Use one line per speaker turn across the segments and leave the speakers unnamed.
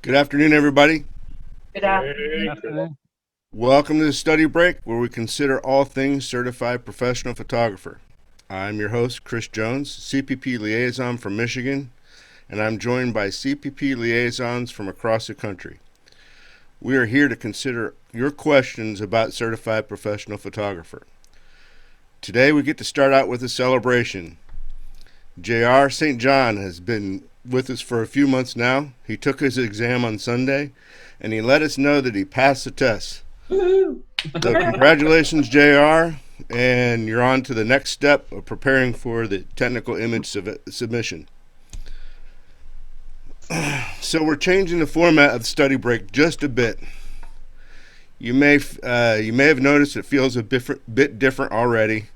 Good afternoon, everybody.
Good afternoon.
Afternoon.
Welcome to the Study Break, where we consider all things certified professional photographer. I'm your host, Chris Jones, CPP liaison from Michigan, and I'm joined by CPP liaisons from across the country. We are here to consider your questions about certified professional photographer. Today, we get to start out with a celebration. J.R. St. John has been with us for a few months now. He took his exam on Sunday, and he let us know that he passed the test.
Woohoo.
So congratulations, JR, and you're on to the next step of preparing for the technical image submission. So we're changing the format of the study break just a bit. You may have noticed it feels a bit different already.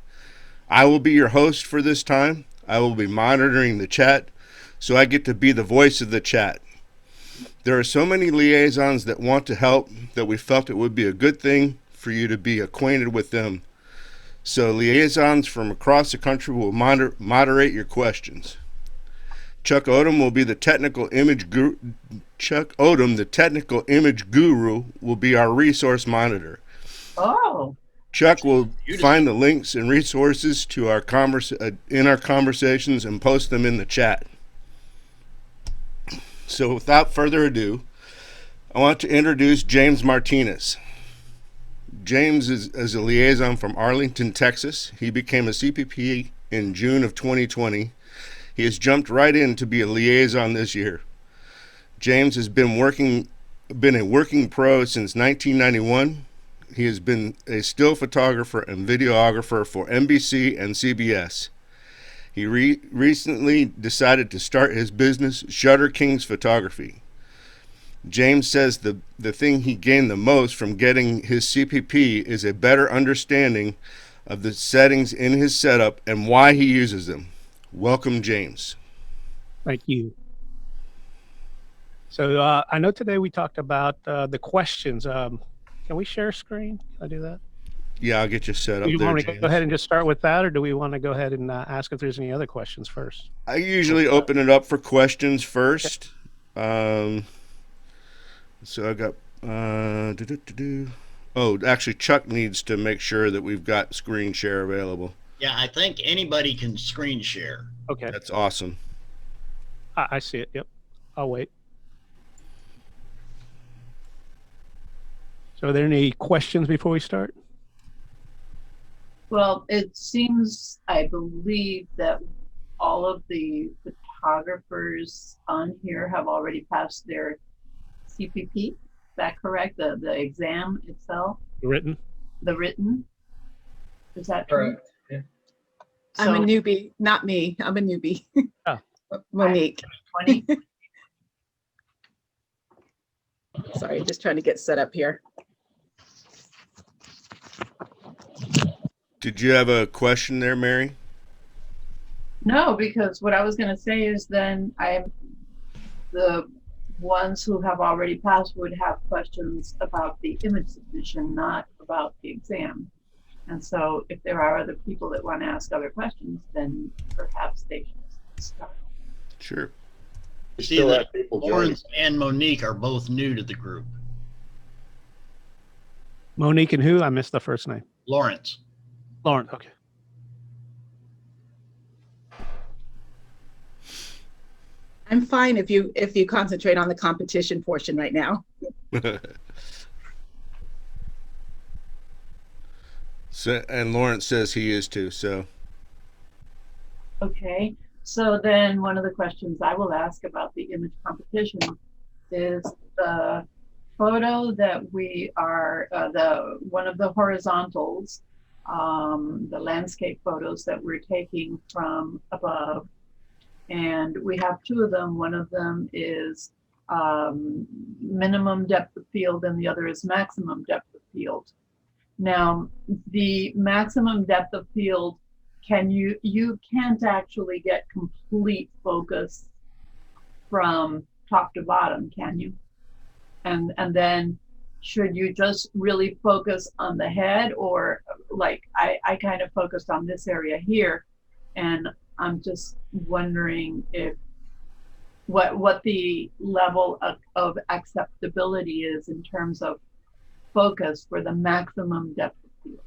I will be your host for this time. I will be monitoring the chat, so I get to be the voice of the chat. There are so many liaisons that want to help that we felt it would be a good thing for you to be acquainted with them. So liaisons from across the country will moderate your questions. Chuck Odom will be the technical image guru. Chuck Odom, the technical image guru, will be our resource monitor.
Oh,
Chuck will find the links and resources to our in our conversations and post them in the chat. So without further ado, I want to introduce James Martinez. James is a liaison from Arlington, Texas. He became a CPP in June of 2020. He has jumped right in to be a liaison this year. James has been a working pro since 1991. He has been a still photographer and videographer for NBC and CBS. He recently decided to start his business, Shutter Kings Photography. James says the thing he gained the most from getting his CPP is a better understanding of the settings in his setup and why he uses them. Welcome, James.
Thank you. So I know today we talked about the questions. Can we share screen? Can I do that?
Yeah, I'll get you set
Do
up
you
there,
want me to
James.
go ahead and just start with that, or do we want to go ahead and ask if there's any other questions first?
I usually open it up for questions first. So I got Oh, actually, Chuck needs to make sure that we've got screen share available.
Yeah, I think anybody can screen share.
Okay,
That's awesome.
I see it. Yep, I'll wait. So are there any questions before we start?
well, it seems, I believe that all of the photographers on here have already passed their CPP. Is that correct? The exam itself,
Written?
the written? Is that true?
Correct. Yeah.
I'm a
So
newbie, not me. I'm a newbie.
Oh.
Monique.
20?
Sorry, just trying to get set up here.
Did you have a question there, Mary?
No, because what I was going to say is then the ones who have already passed would have questions about the image submission, not about the exam. And so if there are other people that want to ask other questions, then perhaps they should start.
Sure.
You see that Lawrence and Monique are both new to the group.
Monique and who? I missed the first name.
Lawrence.
Lauren. Okay.
I'm fine if you concentrate on the competition portion right now.
So, and Lawrence says he is too. So
Okay, so then one of the questions I will ask about the image competition is the photo that we are, one of the horizontals, the landscape photos that we're taking from above. And we have two of them. One of them is minimum depth of field and the other is maximum depth of field. Now, the maximum depth of field, you can't actually get complete focus from top to bottom, can you? And then should you just really focus on the head, or like I kind of focused on this area here, and I'm just wondering if what the level of acceptability is in terms of focus for the maximum depth of field.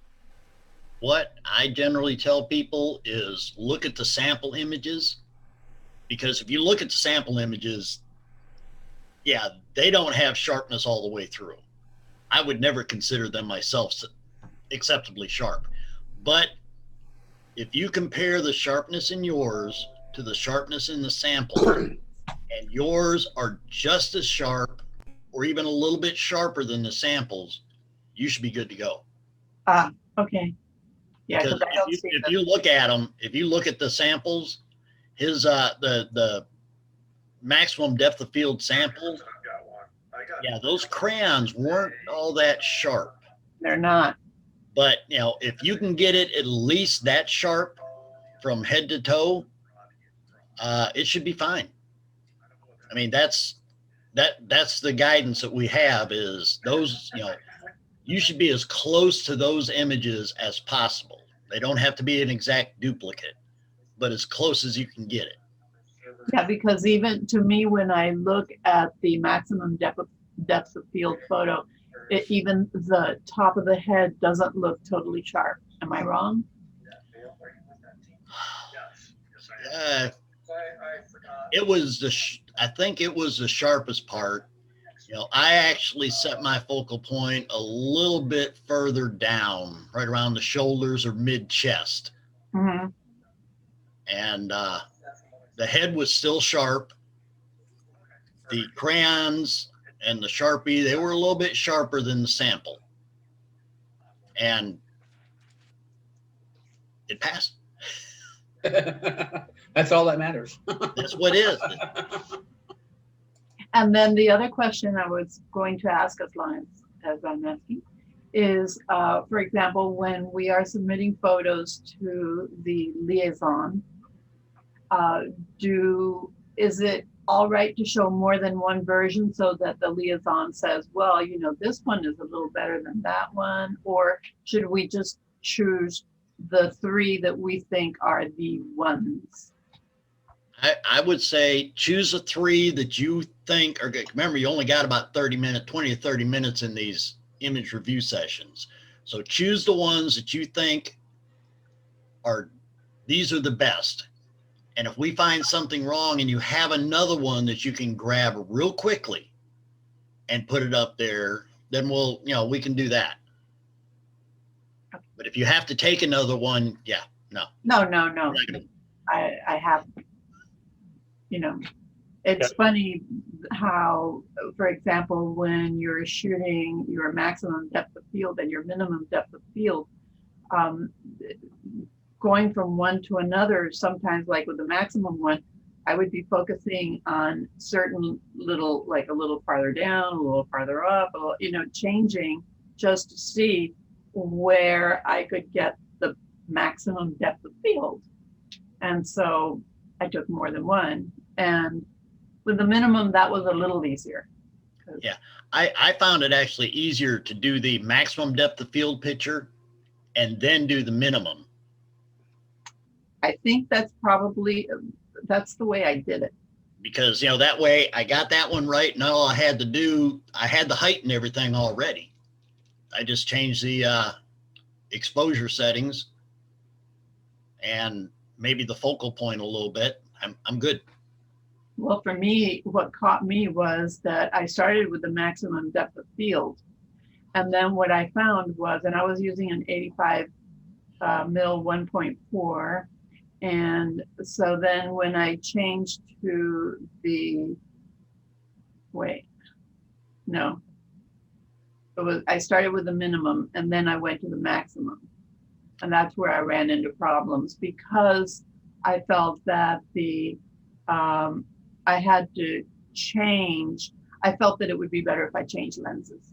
What I generally tell people is look at the sample images, because if you look at the sample images, yeah, they don't have sharpness all the way through. I would never consider them myself acceptably sharp. But if you compare the sharpness in yours to the sharpness in the sample, and yours are just as sharp or even a little bit sharper than the samples, you should be good to go.
Ah, okay. Yeah,
Because
because I don't see
if
them.
you look at them, if you look at the samples, his the maximum depth of field sample, yeah, those crayons weren't all that sharp.
They're not.
But you know, if you can get it at least that sharp from head to toe, it should be fine. I mean, that's the guidance that we have is those, you know, you should be as close to those images as possible. They don't have to be an exact duplicate, but as close as you can get it.
Yeah, because even to me, when I look at the maximum depth of field photo, even the top of the head doesn't look totally sharp. Am I wrong?
It was I think it was the sharpest part. You know, I actually set my focal point a little bit further down, right around the shoulders or mid chest.
Mm-hmm.
And the head was still sharp. The crayons and the Sharpie, they were a little bit sharper than the sample. And it passed.
That's all that matters.
That's what it is.
And then the other question I was going to ask as I'm asking is, for example, when we are submitting photos to the liaison, is it all right to show more than one version so that the liaison says, well, you know, this one is a little better than that one? Or should we just choose the 3 that we think are the ones?
I would say choose the 3 that you think are good. Remember, you only got about 20 to 30 minutes in these image review sessions. So choose the ones that you think these are the best. And if we find something wrong and you have another one that you can grab real quickly and put it up there, then we can do that. But if you have to take another one, yeah, no.
No. I have, you know, it's funny how, for example, when you're shooting your maximum depth of field and your minimum depth of field, going from one to another, sometimes like with the maximum one, I would be focusing on certain little, like a little farther down, a little farther up, changing just to see where I could get the maximum depth of field. And so I took more than one. And with the minimum, that was a little easier.
Yeah, I found it actually easier to do the maximum depth of field picture and then do the minimum.
I think that's the way I did it.
Because, that way I got that one right. And all I had to do, I had the height and everything already. I just changed the exposure settings and maybe the focal point a little bit. I'm good.
Well, for me, what caught me was that I started with the maximum depth of field. And then what I found was, and I was using an 85 mil 1.4. And so then when I changed to I started with the minimum and then I went to the maximum. And that's where I ran into problems because I felt that I had to change. I felt that it would be better if I changed lenses.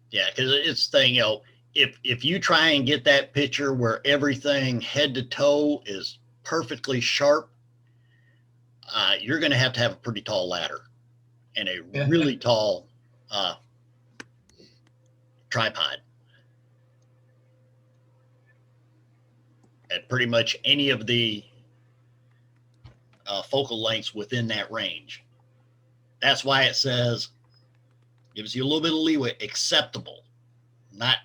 Yeah, because it's the thing, if you try and get that picture where everything head to toe is perfectly sharp, you're going to have a pretty tall ladder and a really tall tripod. At pretty much any of the focal lengths within that range. That's why it says, gives you a little bit of leeway, acceptable, not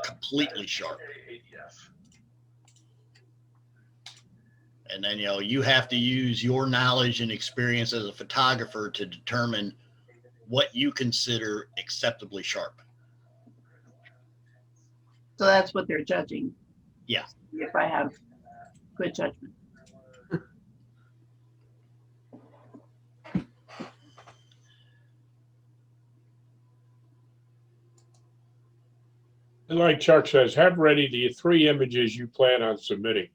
completely sharp. And then, you have to use your knowledge and experience as a photographer to determine what you consider acceptably sharp.
So that's what they're judging.
Yeah.
If I have good judgment.
And like Chuck says, have ready the 3 images you plan on submitting.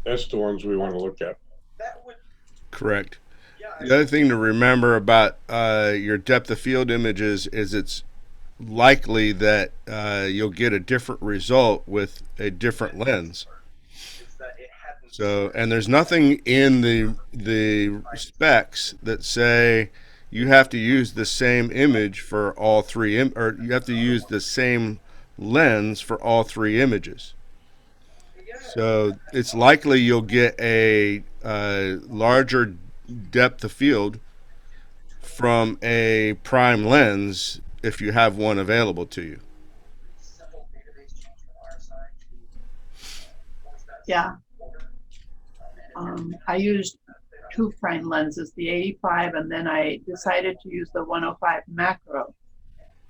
That's the ones we want to look at.
Correct. The other thing to remember about your depth of field images is it's likely that you'll get a different result with a different lens. So, and there's nothing in the specs that say you have to use the same image for all 3 or you have to use the same lens for all 3 images. So it's likely you'll get a larger depth of field from a prime lens if you have one available to you.
Yeah. I used 2 prime lenses, the 85, and then I decided to use the 105 macro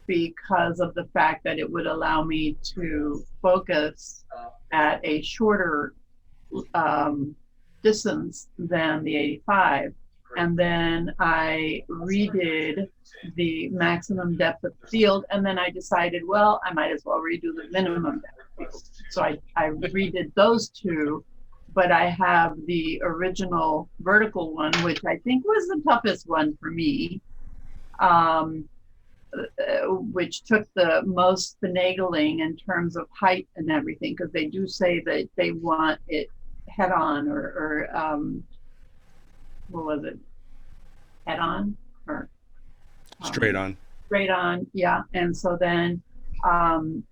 because of the fact that it would allow me to focus at a shorter distance than the 85. And then I redid the maximum depth of field, and then I decided, well, I might as well redo the minimum depth of field. So I redid those 2, but I have the original vertical one, which I think was the toughest one for me, which took the most finagling in terms of height and everything, because they do say that they want it head on or what was it? Head on or
Straight on.
Straight on, yeah. And so then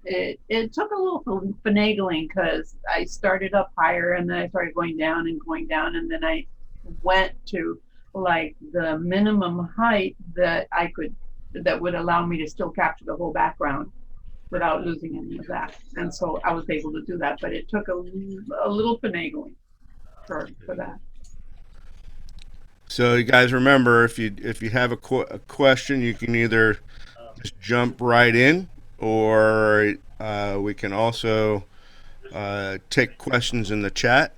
it took a little finagling because I started up higher and then I started going down, and then I went to like the minimum height that that would allow me to still capture the whole background without losing any of that. And so I was able to do that, but it took a little finagling for that.
So you guys remember, if you have a question, you can either just jump right in, or we can also take questions in the chat.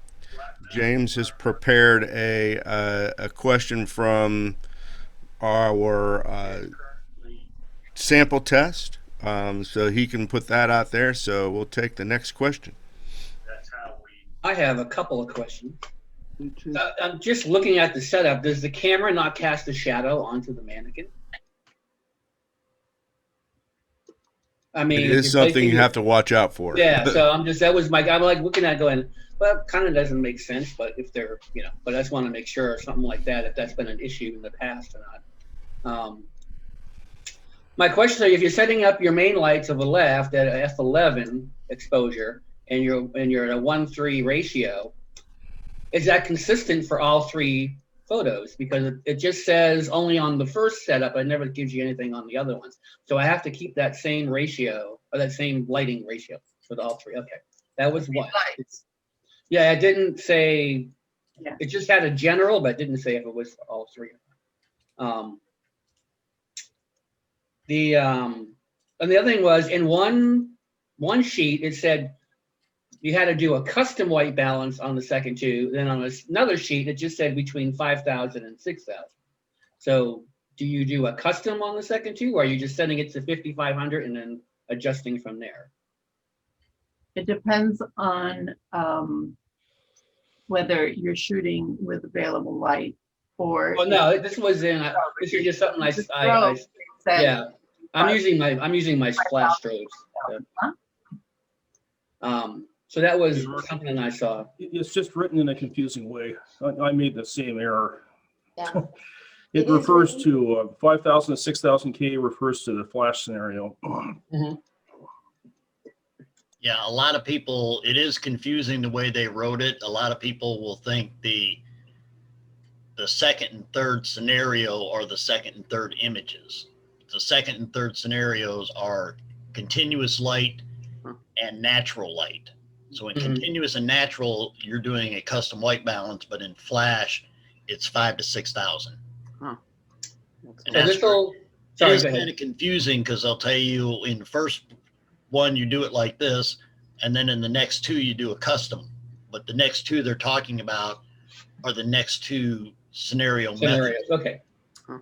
James has prepared a question from our sample test, so he can put that out there. So we'll take the next question.
I have a couple of questions. I'm just looking at the setup. Does the camera not cast a shadow onto the mannequin? I mean,
It is something you have to watch out for.
Yeah, so I'm like looking at it going, well, it kind of doesn't make sense, but if they're, but I just want to make sure or something like that, if that's been an issue in the past or not. My question is, if you're setting up your main light to the left at a f11 exposure and you're at a 1:3 ratio, is that consistent for all 3 photos? Because it just says only on the first setup, it never gives you anything on the other ones. So I have to keep that same ratio, or that same lighting ratio for all 3. Okay, that was one. Yeah, it didn't say. Yeah. It just had a general, but it didn't say if it was for all 3. And the other thing was, in one sheet it said you had to do a custom white balance on the second 2. Then on another sheet, it just said between 5,000 and 6,000. So do you do a custom on the second 2, or are you just setting it to 5,500 and then adjusting from there?
It depends on whether you're shooting with available light or.
Well, no, this was in. This is just something yeah. I'm using my flash strobes. So. So that was something I saw.
It's just written in a confusing way. I made the same error.
Yeah.
It refers to 5,000 to 6,000 K refers to the flash scenario.
Mm-hmm.
Yeah, a lot of people, it is confusing the way they wrote it. A lot of people will think the the second and third scenario are the second and third images. The second and third scenarios are continuous light and natural light. So in continuous and natural, you're doing a custom white balance, but in flash, it's 5,000 to 6,000.
Huh.
And
So
that's
this will, sorry,
it's
go ahead.
kind of confusing because they'll tell you in the first one you do it like this, and then in the next two you do a custom. But the next two they're talking about are the next two scenarios.
Okay.
Huh.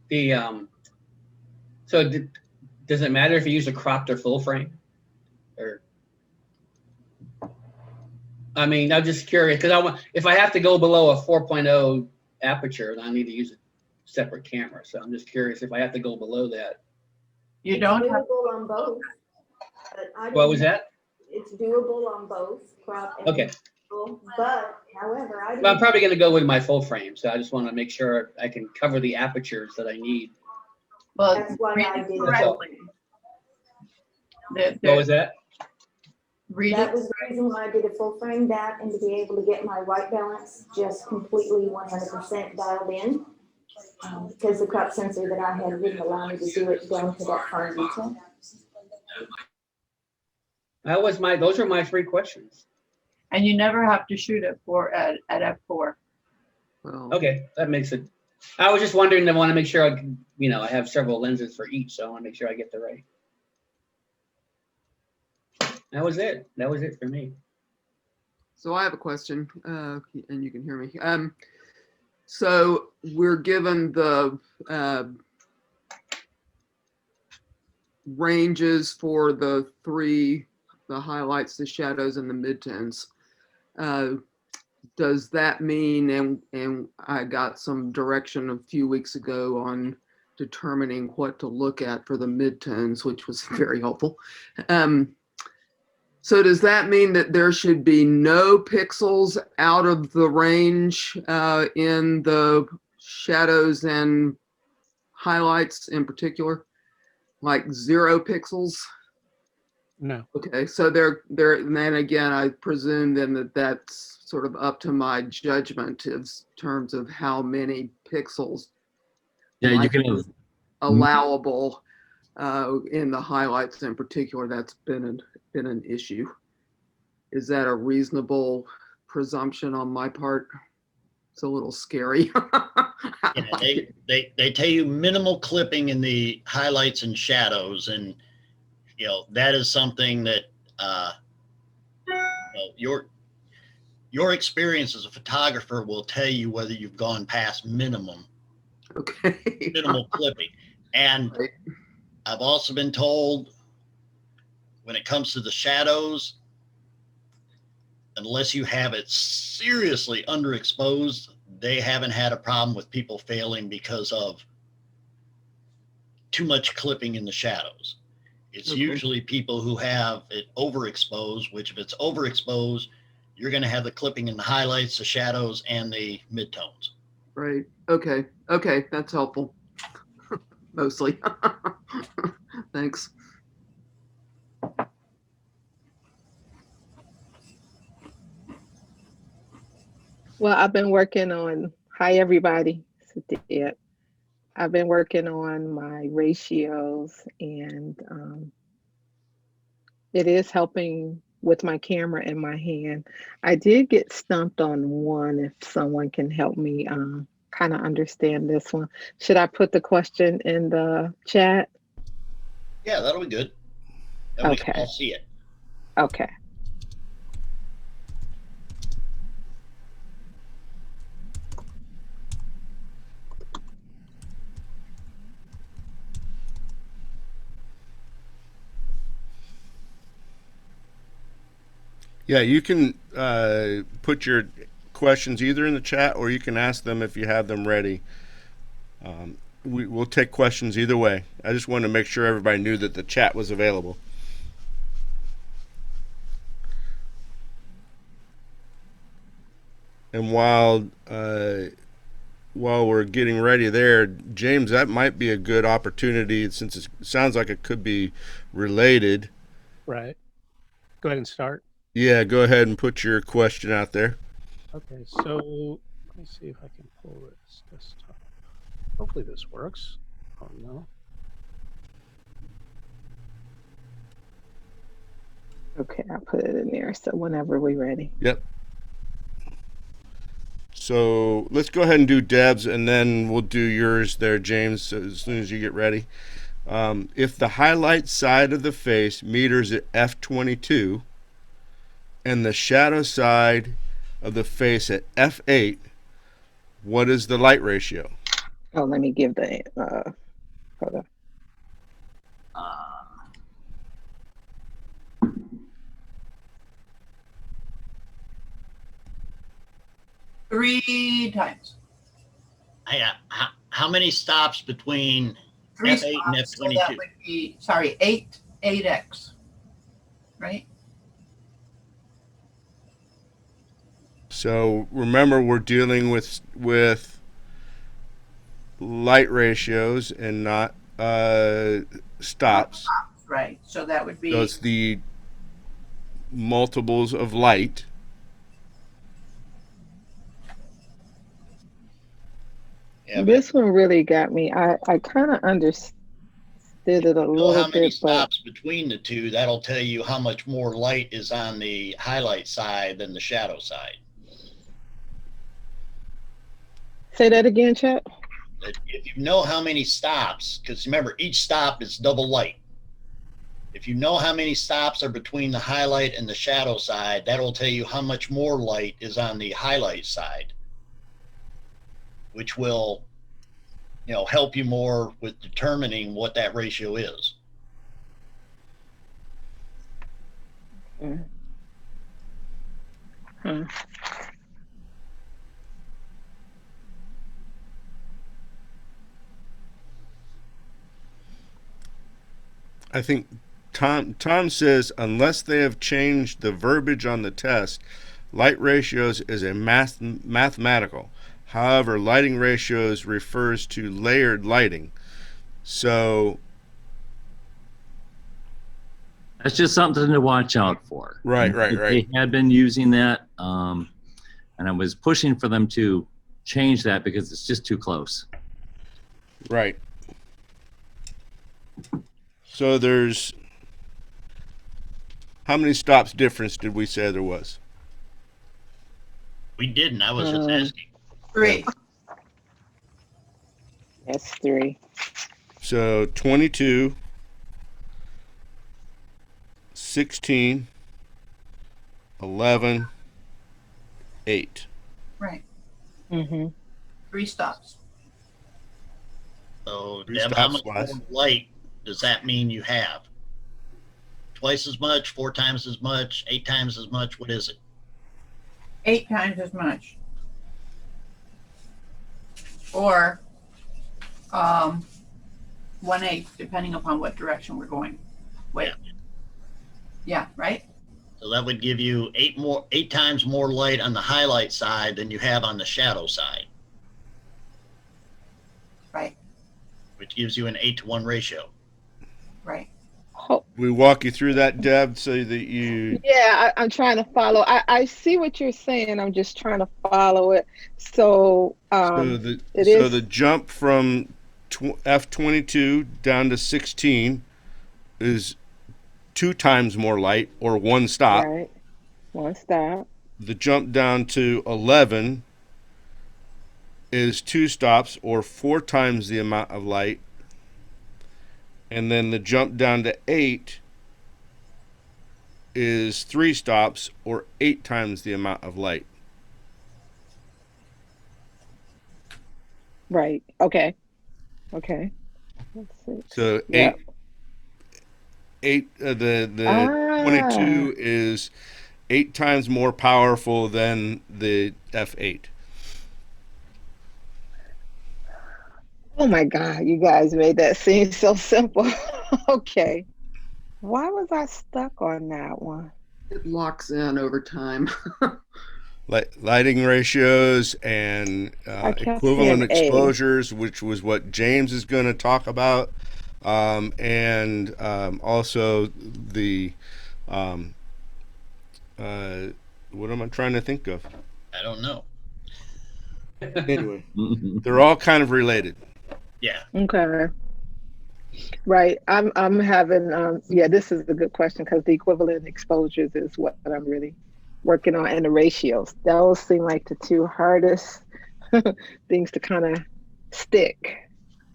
The so does it matter if you use a cropped or full frame? Or I mean, I'm just curious because if I have to go below a 4.0 aperture, then I need to use a separate camera. So I'm just curious if I have to go below that.
You don't have,
doable on both. But I
What was
didn't-
that?
It's doable on both crop and
Okay.
full, but however, I
Well, I'm
didn't,
probably going to go with my full frame. So I just want to make sure I can cover the apertures that I need.
well,
that's why
read
I
it
did it.
correctly.
What was that?
Read
That
it.
was the reason why I did a full frame, that and to be able to get my white balance just completely 100% dialed in. Because the crop sensor that I had didn't allow me to do it down to that fine detail.
Those are my three questions.
And you never have to shoot at f4.
Well,
Okay, that makes it. I was just wondering. I want to make sure I can, I have several lenses for each, so I want to make sure I get the right. That was it. That was it for me.
so I have a question, and you can hear me. So we're given the ranges for the highlights, the shadows, and the midtones. Does that mean, and I got some direction a few weeks ago on determining what to look at for the midtones, which was very helpful. So does that mean that there should be no pixels out of the range in the shadows and highlights in particular, like 0 pixels?
No.
Okay, so and then again, I presume then that's sort of up to my judgment in terms of how many pixels
Yeah, you
might
can
be
have.
allowable in the highlights in particular. That's been an issue. Is that a reasonable presumption on my part? It's a little scary.
Yeah, they tell you minimal clipping in the highlights and shadows, and that is something that your experience as a photographer will tell you whether you've gone past minimal clipping. And
Right.
I've also been told when it comes to the shadows, unless you have it seriously underexposed, they haven't had a problem with people failing because of too much clipping in the shadows. It's
Okay.
usually people who have it overexposed, which if it's overexposed, you're going to have the clipping in the highlights, the shadows, and the midtones.
Right. Okay. That's helpful. Mostly. Thanks.
Well, I've been working on, hi everybody, Sadia. I've been working on my ratios and it is helping with my camera in my hand. I did get stumped on one, if someone can help me kind of understand this one. Should I put the question in the chat?
Yeah, that'll be good. Then we can
Okay.
all see it.
Okay.
Yeah, you can put your questions either in the chat or you can ask them if you have them ready. We'll take questions either way. I just wanted to make sure everybody knew that the chat was available. And while we're getting ready there, James, that might be a good opportunity since it sounds like it could be related.
Right. Go ahead and start.
Yeah, go ahead and put your question out there.
Okay, so Let me see if I can pull this desktop. Hopefully this works. Oh no.
Okay, I'll put it in there. So whenever we're ready.
Yep. So let's go ahead and do Deb's, and then we'll do yours there, James, as soon as you get ready. If the highlight side of the face meters at f22 and the shadow side of the face at f8, what is the light ratio?
Oh, let me give the hold on.
3 times.
How many stops between
3
F8 and
stops, so that
F22?
would be, sorry, 8x, right?
So remember, we're dealing with light ratios and not stops.
Right, so that would be.
So it's the multiples of light.
Yeah, but
This one really got me. I kind of understood it a
know
little
how many
bit, but
stops between the two, that'll tell you how much more light is on the highlight side than the shadow side.
say that again, Chet.
If you know how many stops, because remember, each stop is double light. If you know how many stops are between the highlight and the shadow side, that'll tell you how much more light is on the highlight side, which will, help you more with determining what that ratio is.
Okay. Huh.
I think Tom says unless they have changed the verbiage on the test, light ratios is a mathematical. However, lighting ratios refers to layered lighting. So
That's just something to watch out for.
Right.
They had been using that, and I was pushing for them to change that because it's just too close.
Right. So there's, how many stops difference did we say there was?
We didn't. I was just asking.
3.
That's 3.
So 22, 16, 11, 8.
Right,
Mm-hmm.
3 stops.
So,
Three
Deb, how
stops,
much
Wes.
more light does that mean you have? Twice as much, 4 times as much, 8 times as much? What is it?
8 times as much. Or 1/8, depending upon what direction we're going. Wait. Yeah, right?
So that would give you 8 times more light on the highlight side than you have on the shadow side.
Right,
Which gives you an 8-to-1 ratio.
right.
We walk you through that, Deb, so that you.
Yeah, I'm trying to follow. I see what you're saying. I'm just trying to follow it. So
The jump from F22 down to 16 is 2 times more light, or 1 stop.
Right. 1 stop.
The jump down to 11 is 2 stops, or 4 times the amount of light. And then the jump down to 8 is 3 stops, or 8 times the amount of light.
Right. Okay. Let's see.
So
Yep.
8 the 22 is 8 times more powerful than the F8.
Oh my God, you guys made that seem so simple. Okay. Why was I stuck on that one?
It locks in over time.
Lighting ratios and
I kept
equivalent
saying A.
exposures, which was what James is going to talk about, and also the what am I trying to think of?
I don't know.
Anyway, they're all kind of related.
Yeah.
Okay. Right. I'm having yeah, this is a good question because the equivalent exposures is what I'm really working on, and the ratios. Those seem like the two hardest things to kind of stick.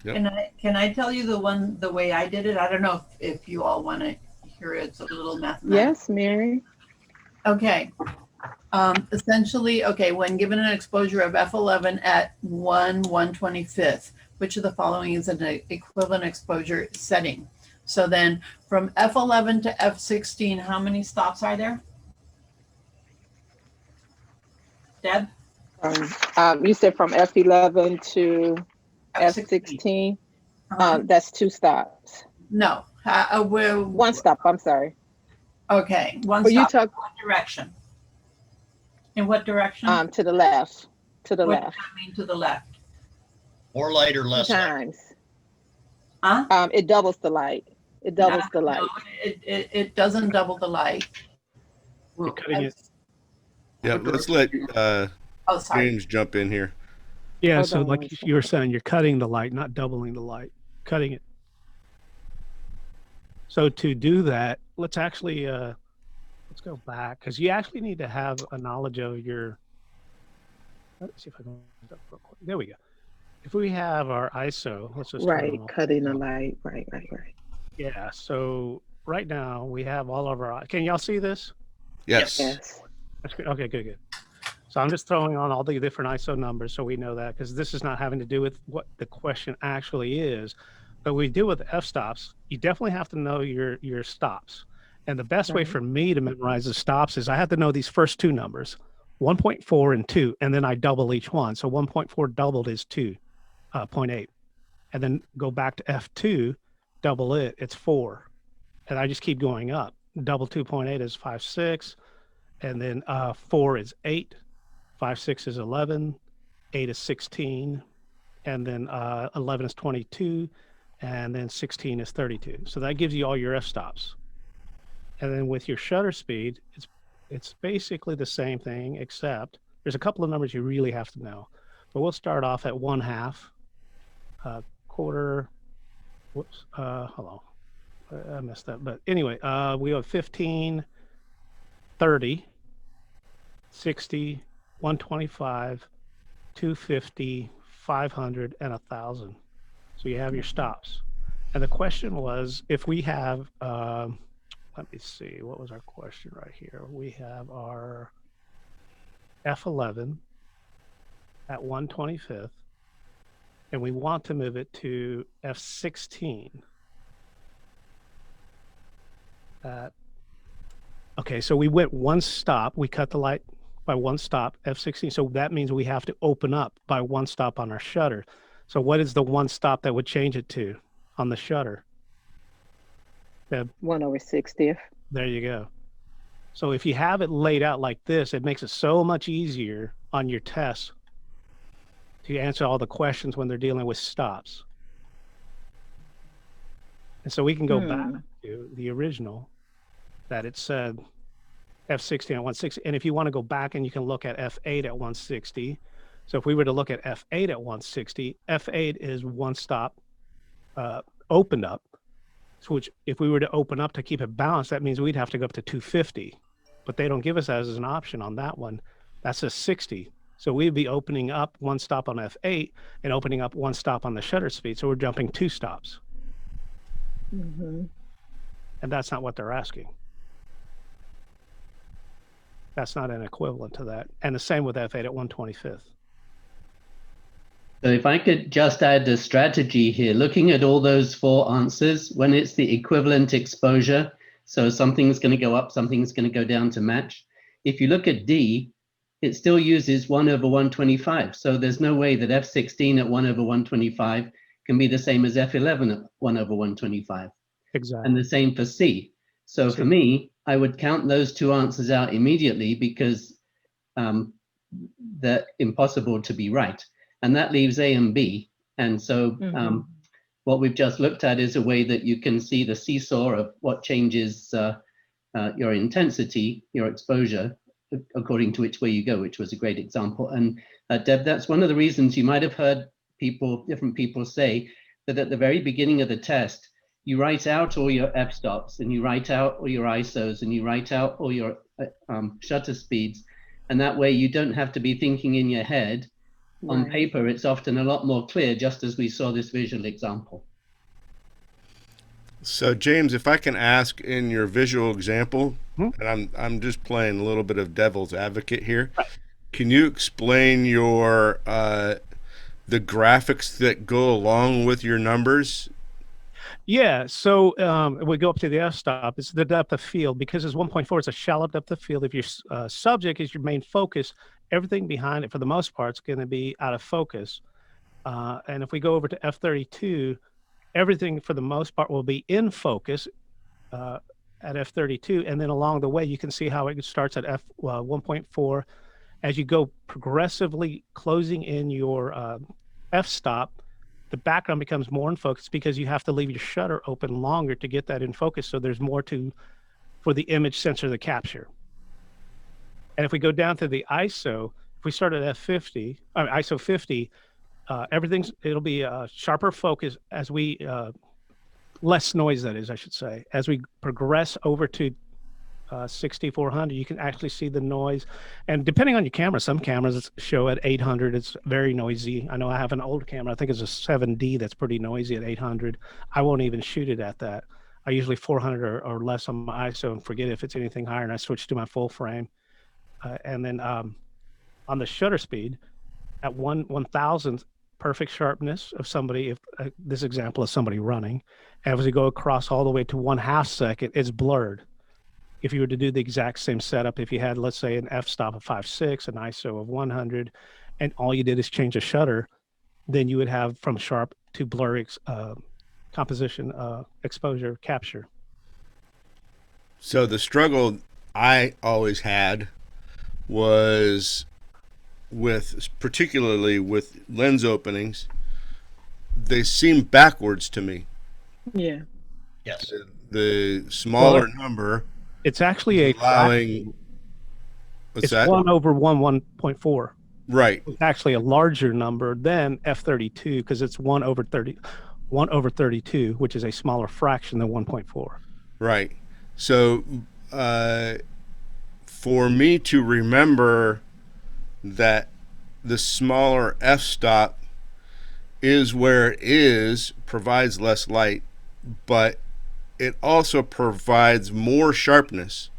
Yep.
Can I tell you the way I did it? I don't know if you all want to hear it. It's a little mathematical.
Yes, Mary.
Okay. Essentially, okay, when given an exposure of F11 at 1/125th, which of the following is an equivalent exposure setting? So then from F11 to F16, how many stops are there? Deb?
You said from F11 to
F16.
F16. That's 2 stops.
No.
One stop. I'm sorry.
Okay, one
But you
stop.
talk
What direction? In what direction?
to the left. To the
What
left.
does that mean to the left?
More light or less light?
Times.
Huh?
It doubles the light. It doubles the light.
No, it doesn't double the light.
You're cutting it.
Yeah, let's let
Oh, sorry.
James jump in here.
Yeah,
Hold
so
on one
like you were saying, you're cutting the light, not doubling the light, cutting it. So to do that, let's actually let's go back because you actually need to have a knowledge of your. Let's see if I can. There we go. If we have our ISO, let's just turn
Right.
them off.
Cutting the light. Right.
Yeah. So right now we have all of our. Can y'all see this?
Yes.
Yes.
That's good. Okay. Good. So I'm just throwing on all the different ISO numbers so we know that because this is not having to do with what the question actually is. But we do with f-stops, you definitely have to know your stops. And the best way for me to memorize the stops is I have to know these first two numbers, 1.4 and 2, and then I double each one. So 1.4 doubled is 2.8. And then go back to F2, double it, it's 4. And I just keep going up. Double 2.8 is 5.6. And then 4 is 8. 5.6 is 11. 8 is 16. And then 11 is 22. And then 16 is 32. So that gives you all your f-stops. And then with your shutter speed, it's basically the same thing, except there's a couple of numbers you really have to know. But we'll start off at 1/2, quarter, whoops, hold on, I messed up. But anyway, we have 15, 30, 60, 125, 250, 500, and 1,000. So you have your stops. And the question was, if we have, let me see, what was our question right here? We have our F11 at 1/25th, and we want to move it to F16 okay, so we went one stop, we cut the light by one stop, F16. So that means we have to open up by one stop on our shutter. So what is the one stop that would change it to on the shutter?
1/60th.
There you go. So if you have it laid out like this, it makes it so much easier on your tests to answer all the questions when they're dealing with stops. And so we can go back to the original that it said F16 at 160. And if you want to go back and you can look at F8 at 160. So if we were to look at F8 at 160, F8 is one stop opened up. So which if we were to open up to keep it balanced, that means we'd have to go up to 250. But they don't give us that as an option on that one. That's a 60. So we'd be opening up one stop on F8 and opening up one stop on the shutter speed. So we're jumping 2 stops.
Mm-hmm.
And that's not what they're asking. That's not an equivalent to that. And the same with F8 at 1/25th.
So if I could just add a strategy here, looking at all those 4 answers, when it's the equivalent exposure, so something's going to go up, something's going to go down to match. If you look at D, it still uses 1/125. So there's no way that F16 at 1/125 can be the same as F11 at 1/125.
Exactly.
And the same for C. So for me, I would count those 2 answers out immediately because they're impossible to be right. And that leaves A and B. And so what we've just looked at is a way that you can see the seesaw of what changes your intensity, your exposure, according to which way you go, which was a great example. And Deb, that's one of the reasons you might have heard different people say that at the very beginning of the test, you write out all your f-stops and you write out all your ISOs and you write out all your shutter speeds. And that way you don't have to be thinking in your head. On paper, it's often a lot more clear, just as we saw this visual example.
So James, if I can ask, in your visual example, and I'm just playing a little bit of devil's advocate here, can you explain your the graphics that go along with your numbers?
Yeah, so we go up to the f-stop. It's the depth of field. Because it's 1.4, it's a shallow depth of field. If your subject is your main focus, everything behind it, for the most part, is going to be out of focus. And if we go over to f32, everything, for the most part, will be in focus at f32. And then along the way, you can see how it starts at f1.4. As you go progressively closing in your f-stop, the background becomes more in focus because you have to leave your shutter open longer to get that in focus. So there's more for the image sensor to capture. And if we go down to the ISO, if we start at f50, ISO 50, it'll be sharper focus as we, less noise, that is, I should say. As we progress over to 6400, you can actually see the noise. And depending on your camera, some cameras show at 800, it's very noisy. I know I have an old camera, I think it's a 7D, that's pretty noisy at 800. I won't even shoot it at that. I usually 400 or less on my ISO and forget if it's anything higher, and I switch to my full frame. And then on the shutter speed, at 1,000th perfect sharpness of somebody, if this example is somebody running, and as we go across all the way to 1/2 second, it's blurred. If you were to do the exact same setup, if you had, let's say, an f-stop of 5.6, an ISO of 100, and all you did is change the shutter, then you would have from sharp to blur composition, exposure, capture.
So the struggle I always had was particularly with lens openings, they seem backwards to me.
Yeah.
Yes.
The smaller number.
It's actually
allowing. What's
it's
that?
1/1.4.
Right.
It's actually a larger number than f32 because it's 1/32, which is a smaller fraction than 1.4.
Right. So for me to remember that the smaller f-stop is where it is, provides less light, but it also provides more sharpness.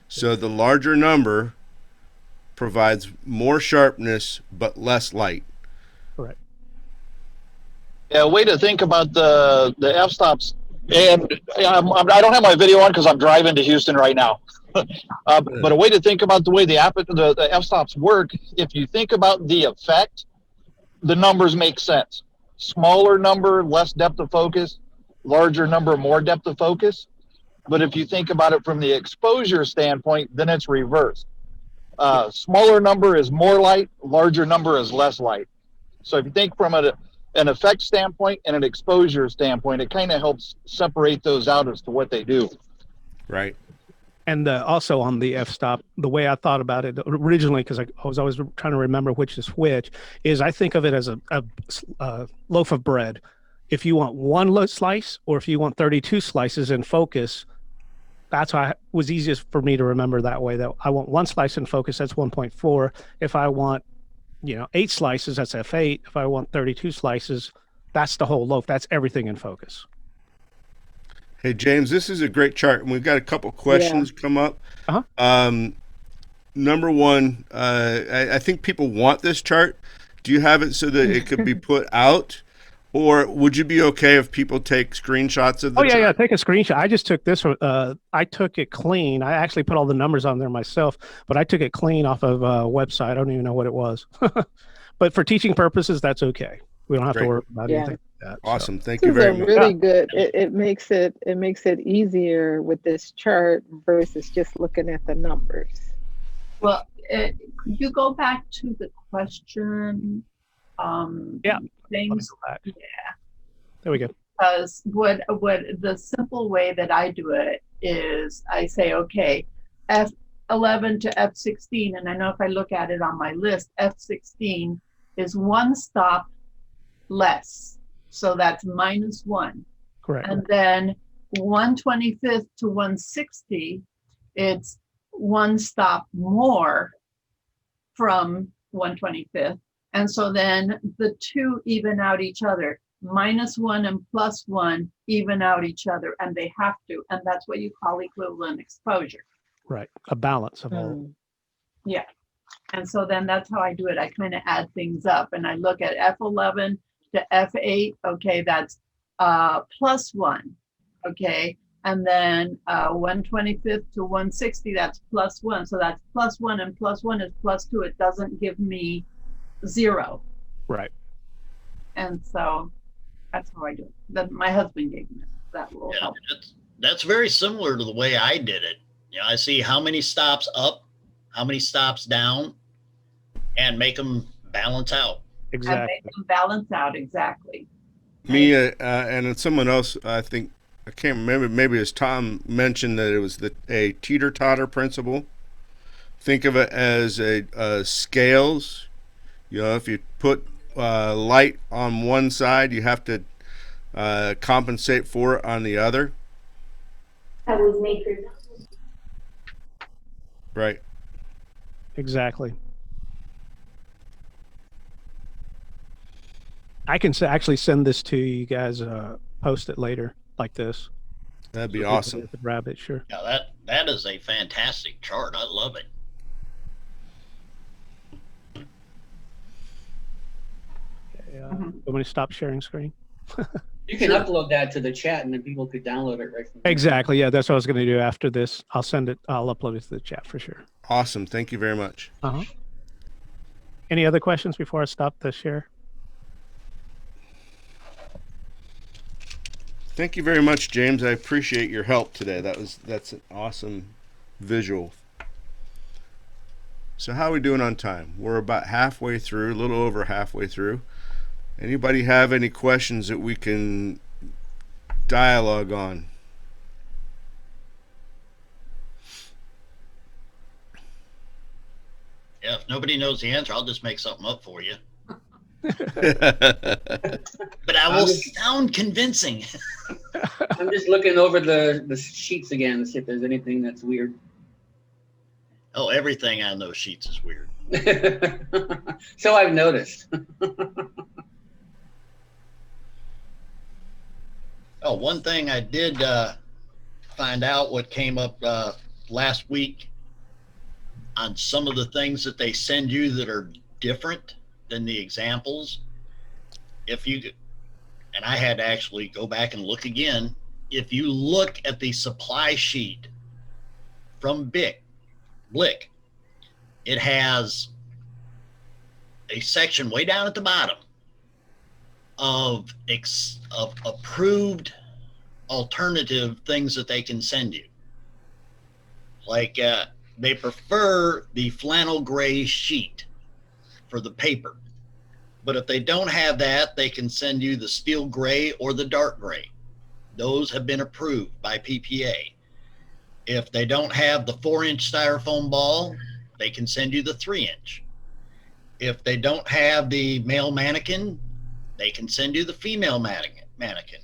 So the larger number provides more sharpness but less light.
Correct.
Yeah, way to think about the f-stops. And I don't have my video on because I'm driving to Houston right now. But a way to think about the way the f-stops work, if you think about the effect, the numbers make sense. Smaller number, less depth of focus. Larger number, more depth of focus. But if you think about it from the exposure standpoint, then it's reversed. Smaller number is more light, larger number is less light. So if you think from an effect standpoint and an exposure standpoint, it kind of helps separate those out as to what they do.
Right.
And also on the f-stop, the way I thought about it originally, because I was always trying to remember which is which, is I think of it as a loaf of bread. If you want one slice or if you want 32 slices in focus, that's why it was easiest for me to remember that way, that I want one slice in focus, that's 1.4. If I want 8 slices, that's f8. If I want 32 slices, that's the whole loaf. That's everything in focus.
Hey, James, this is a great chart, and we've got a couple questions come up. Number one, I think people want this chart. Do you have it so that it could be put out? Or would you be okay if people take screenshots of the chart?
Yeah, take a screenshot. I just took this one. I took it clean. I actually put all the numbers on there myself, but I took it clean off of a website. I don't even know what it was. But for teaching purposes, that's okay. We don't have to worry about anything like that.
Awesome. Thank
This
you very
is a
much.
really good. It makes it easier with this chart versus just looking at the numbers.
Well, could you go back to the question? Things. Yeah.
There we go.
Because what the simple way that I do it is I say, okay, F11 to F16, and I know if I look at it on my list, F16 is one stop less. So that's -1.
Correct.
And then 125th to 160, it's one stop more from 125th. And so then the two even out each other. -1 and +1 even out each other, and they have to. And that's what you call equivalent exposure.
Right. A balance of all.
Yeah. And so then that's how I do it. I kind of add things up and I look at F11 to F8. Okay, that's +1. Okay. And then 125th to 160, that's +1. So that's +1 and +1 is +2. It doesn't give me 0.
Right.
And so that's how I do it. That my husband gave me that will help.
That's very similar to the way I did it. You know, I see how many stops up, how many stops down, and make them balance out.
And make them balance out, exactly.
Me and then someone else, I think, I can't remember, maybe it's Tom mentioned that it was a teeter-totter principle. Think of it as a scales. You know, if you put light on one side, you have to compensate for it on the other.
That was nature.
Right.
Exactly. I can actually send this to you guys, post it later like this.
That'd be awesome.
With the rabbit, sure.
Yeah, that is a fantastic chart. I love it.
Okay, I'm going to stop sharing screen.
You can upload that to the chat and then people could download it right from there.
Exactly. Yeah, that's what I was going to do after this. I'll upload it to the chat for sure.
Awesome. Thank you very much.
Any other questions before I stop the share?
Thank you very much, James. I appreciate your help today. That's an awesome visual. So how are we doing on time? We're about halfway through, a little over halfway through. Anybody have any questions that we can dialogue on?
Yeah, if nobody knows the answer, I'll just make something up for you. But I will sound convincing.
I'm just looking over the sheets again to see if there's anything that's weird.
Oh, everything on those sheets is weird.
So I've noticed.
Oh, one thing I did find out what came up last week on some of the things that they send you that are different than the examples. If you, and I had to actually go back and look again, if you look at the supply sheet from Blick, it has a section way down at the bottom of approved alternative things that they can send you. Like they prefer the flannel gray sheet for the paper. But if they don't have that, they can send you the steel gray or the dark gray. Those have been approved by PPA. If they don't have the 4-inch styrofoam ball, they can send you the 3-inch. If they don't have the male mannequin, they can send you the female mannequin.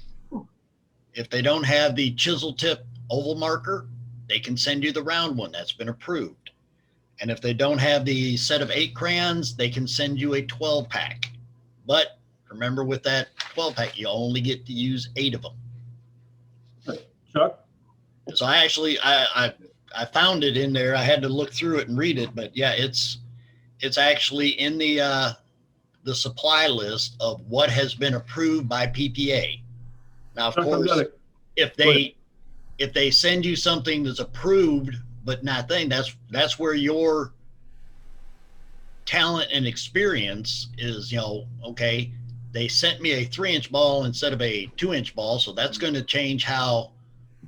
If they don't have the chisel tip oval marker, they can send you the round one that's been approved. And if they don't have the set of 8 crayons, they can send you a 12-pack. But remember, with that 12-pack, you only get to use 8 of them.
Chuck?
So I actually, I found it in there. I had to look through it and read it. But yeah, it's actually in the supply list of what has been approved by PPA. Now, of course, if they send you something that's approved but not thing, that's where your talent and experience is. You know, okay, they sent me a 3-inch ball instead of a 2-inch ball, so that's going to change how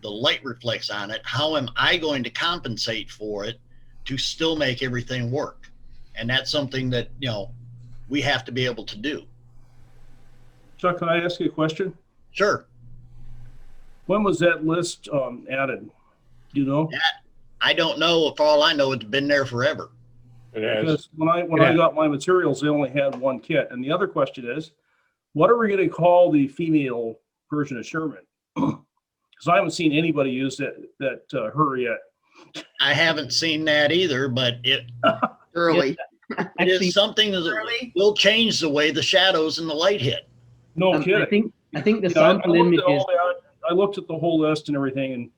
the light reflects on it. How am I going to compensate for it to still make everything work? And that's something that, you know, we have to be able to do.
Chuck, can I ask you a question?
Sure.
When was that list added? Do you know?
I don't know. For all I know, it's been there forever.
It has.
Because when I got my materials, they only had one kit. And the other question is, what are we going to call the female version of Sherman? Because I haven't seen anybody use that her yet.
I haven't seen that either, but
Early.
it is something that will change the way the shadows and the light hit.
No kidding.
I think the
You know,
sample images.
I looked at the whole list and everything, and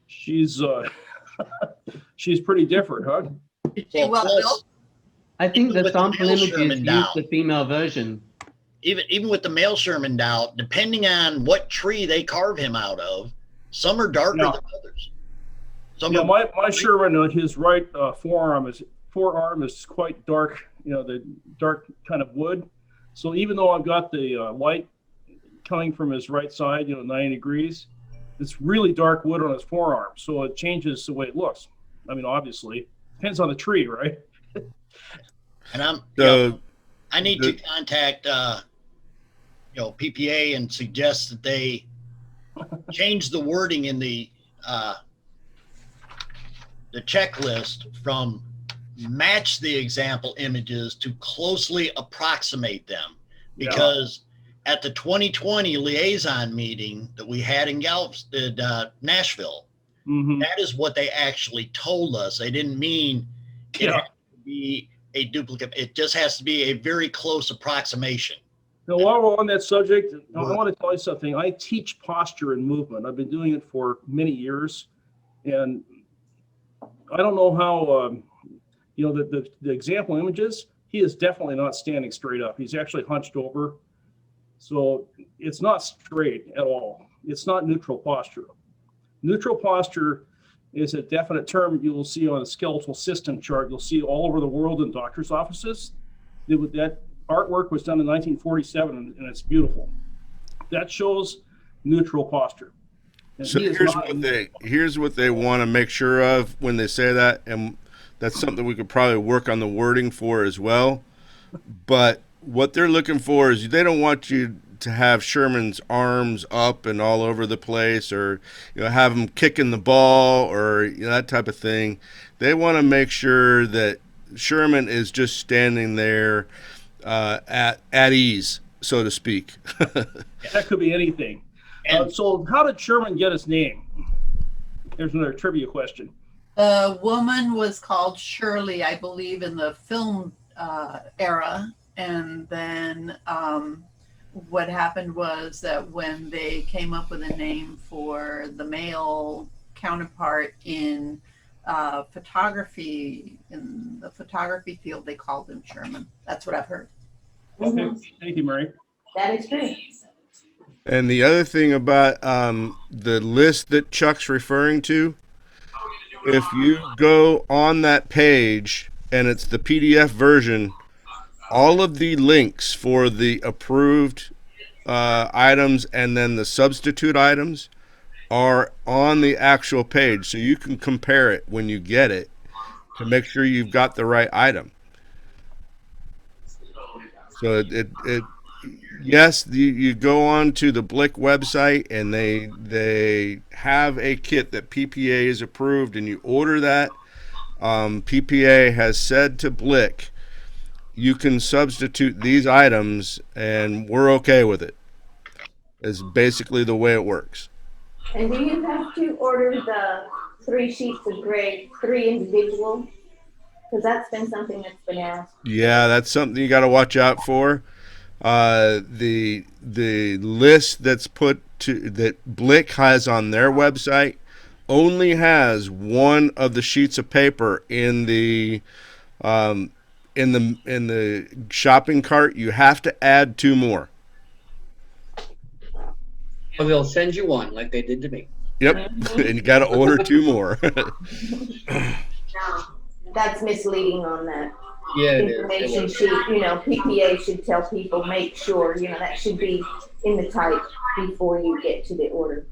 she's she's pretty different, huh?
Plus,
I think
even
the
with the
sample
male
images
Sherman
use
dial.
the female version.
Even with the male Sherman dial, depending on what tree they carve him out of, some are darker than others.
Yeah, my Sherman, his right forearm is quite dark. You know, the dark kind of wood. So even though I've got the light coming from his right side, 90 degrees, it's really dark wood on his forearm. So it changes the way it looks. I mean, obviously, depends on the tree, right?
And I need to contact PPA and suggest that they change the wording in the checklist from match the example images to closely approximate them, because at the 2020 liaison meeting that we had in Nashville, that is what they actually told us. They didn't mean it has to be a duplicate. It just has to be a very close approximation.
Now, while we're on that subject, I want to tell you something. I teach posture and movement. I've been doing it for many years, and I don't know how, the example images, he is definitely not standing straight up. He's actually hunched over. So it's not straight at all. It's not neutral posture. Neutral posture is a definite term you will see on a skeletal system chart. You'll see all over the world in doctors' offices. That artwork was done in 1947, and it's beautiful. That shows neutral posture. And
So here's what they want to make sure of when they say that, and that's something we could probably work on the wording for as well. But what they're looking for is they don't want you to have Sherman's arms up and all over the place, or have him kicking the ball, or that type of thing. They want to make sure that Sherman is just standing there at ease, so to speak.
That could be anything. So how did Sherman get his name? There's another trivia question.
The woman was called Shirley, I believe, in the film era. And then what happened was that when they came up with a name for the male counterpart in photography, in the photography field, they called him Sherman. That's what I've heard.
Okay, thank you, Mary.
That is true.
And the other thing about the list that Chuck's referring to, if you go on that page and it's the PDF version, all of the links for the approved items and then the substitute items are on the actual page, so you can compare it when you get it to make sure you've got the right item. So yes, you go on to the Blick website and they have a kit that PPA is approved, and you order that. PPA has said to Blick, you can substitute these items and we're okay with it. Is basically the way it works.
And do you have to order the 3 sheets of gray, 3 individual? Because that's been something that's been asked.
Yeah, that's something you got to watch out for. The list that's that Blick has on their website only has one of the sheets of paper in the shopping cart. You have to add 2 more.
Or they'll send you one like they did to me.
Yep, and you got to order 2 more.
No, that's misleading on that information sheet. PPA should tell people, make sure, that should be in the type before you get to the order.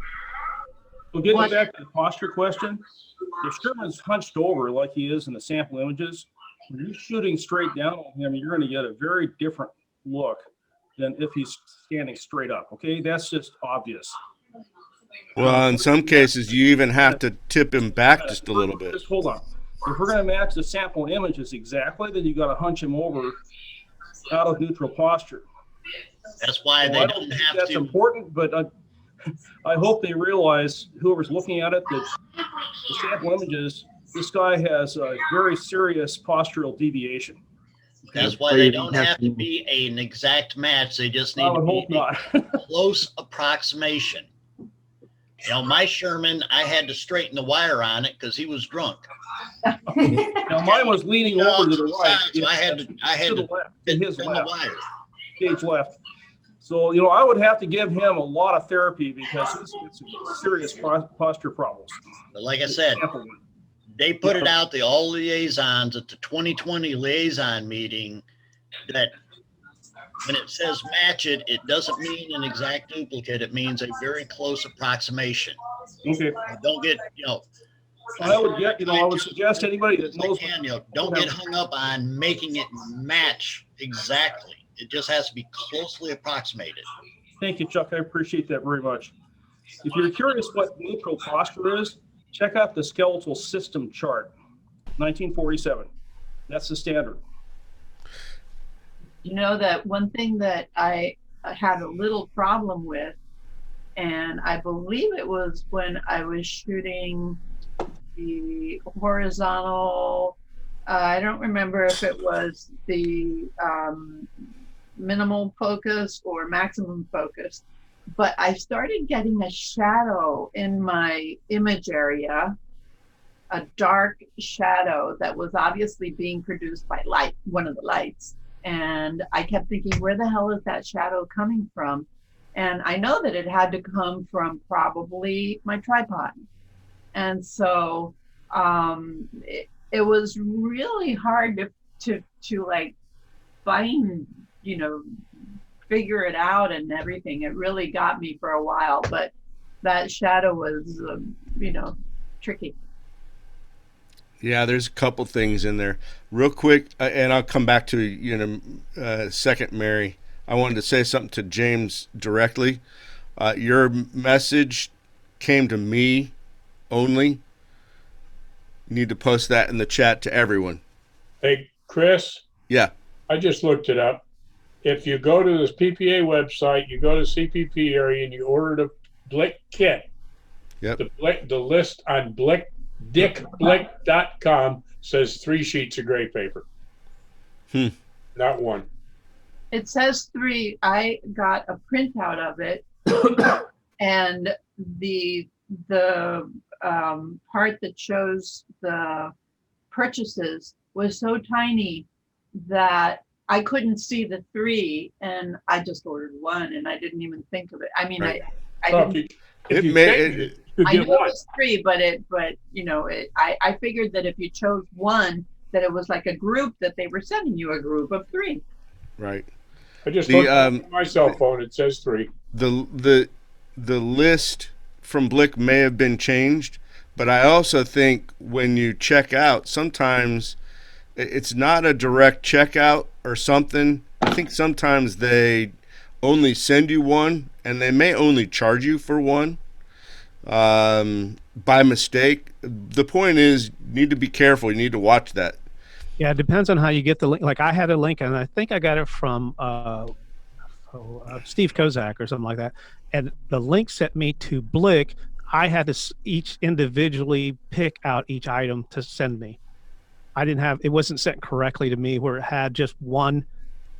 So getting back to the posture question, if Sherman's hunched over like he is in the sample images, when you're shooting straight down on him, you're going to get a very different look than if he's standing straight up. Okay, that's just obvious.
Well, in some cases, you even have to tip him back just a little bit.
Just hold on. If we're going to match the sample images exactly, then you got to hunch him over out of neutral posture.
That's why
So
they
I
don't
think
have
that's
to.
important, but I hope they realize, whoever's looking at it, that the sample images, this guy has a very serious postural deviation.
That's why they don't have to be an exact match. They just need
I would
to
hope
be
not.
a close approximation. You know, my Sherman, I had to straighten the wire on it because he was drunk.
Now mine was leaning over to the right.
So I had to
the left, to his
bend
left,
the wire.
stage left. So, you know, I would have to give him a lot of therapy because it's serious posture problems.
But like I said, they put it out to all liaisons at the 2020 liaison meeting that when it says match it, it doesn't mean an exact duplicate. It means a very close approximation.
Okay.
Don't get, you know,
I would suggest anybody that knows.
Don't get hung up on making it match exactly. It just has to be closely approximated.
Thank you, Chuck. I appreciate that very much. If you're curious what neutral posture is, check out the skeletal system chart, 1947. That's the standard.
You know that one thing that I had a little problem with, and I believe it was when I was shooting the horizontal, I don't remember if it was the minimal focus or maximum focus, but I started getting a shadow in my image area, a dark shadow that was obviously being produced by light, one of the lights. And I kept thinking, where the hell is that shadow coming from? And I know that it had to come from probably my tripod. And so it was really hard to like find, you know, figure it out and everything. It really got me for a while, but that shadow was, you know, tricky.
Yeah, there's a couple things in there. Real quick, and I'll come back to you in a second, Mary. I wanted to say something to James directly. Your message came to me only. You need to post that in the chat to everyone.
Hey, Chris.
Yeah.
I just looked it up. If you go to this PPA website, you go to CPP area and you order the Blick kit.
Yep.
The list on dickblick.com says 3 sheets of gray paper. Not one.
It says 3. I got a printout of it, and the part that shows the purchases was so tiny that I couldn't see the 3, and I just ordered 1, and I didn't even think of it. I mean,
right.
I didn't. I knew it was 3, but you know, I figured that if you chose 1, that it was like a group, that they were sending you a group of 3.
Right.
I just looked on my cell phone. It says 3.
The list from Blick may have been changed, but I also think when you check out, sometimes it's not a direct checkout or something. I think sometimes they only send you 1, and they may only charge you for 1 by mistake. The point is, you need to be careful. You need to watch that.
Yeah, it depends on how you get the link. Like I had a link, and I think I got it from Steve Kozak or something like that. And the link sent me to Blick. I had to each individually pick out each item to send me. It wasn't sent correctly to me where it had just one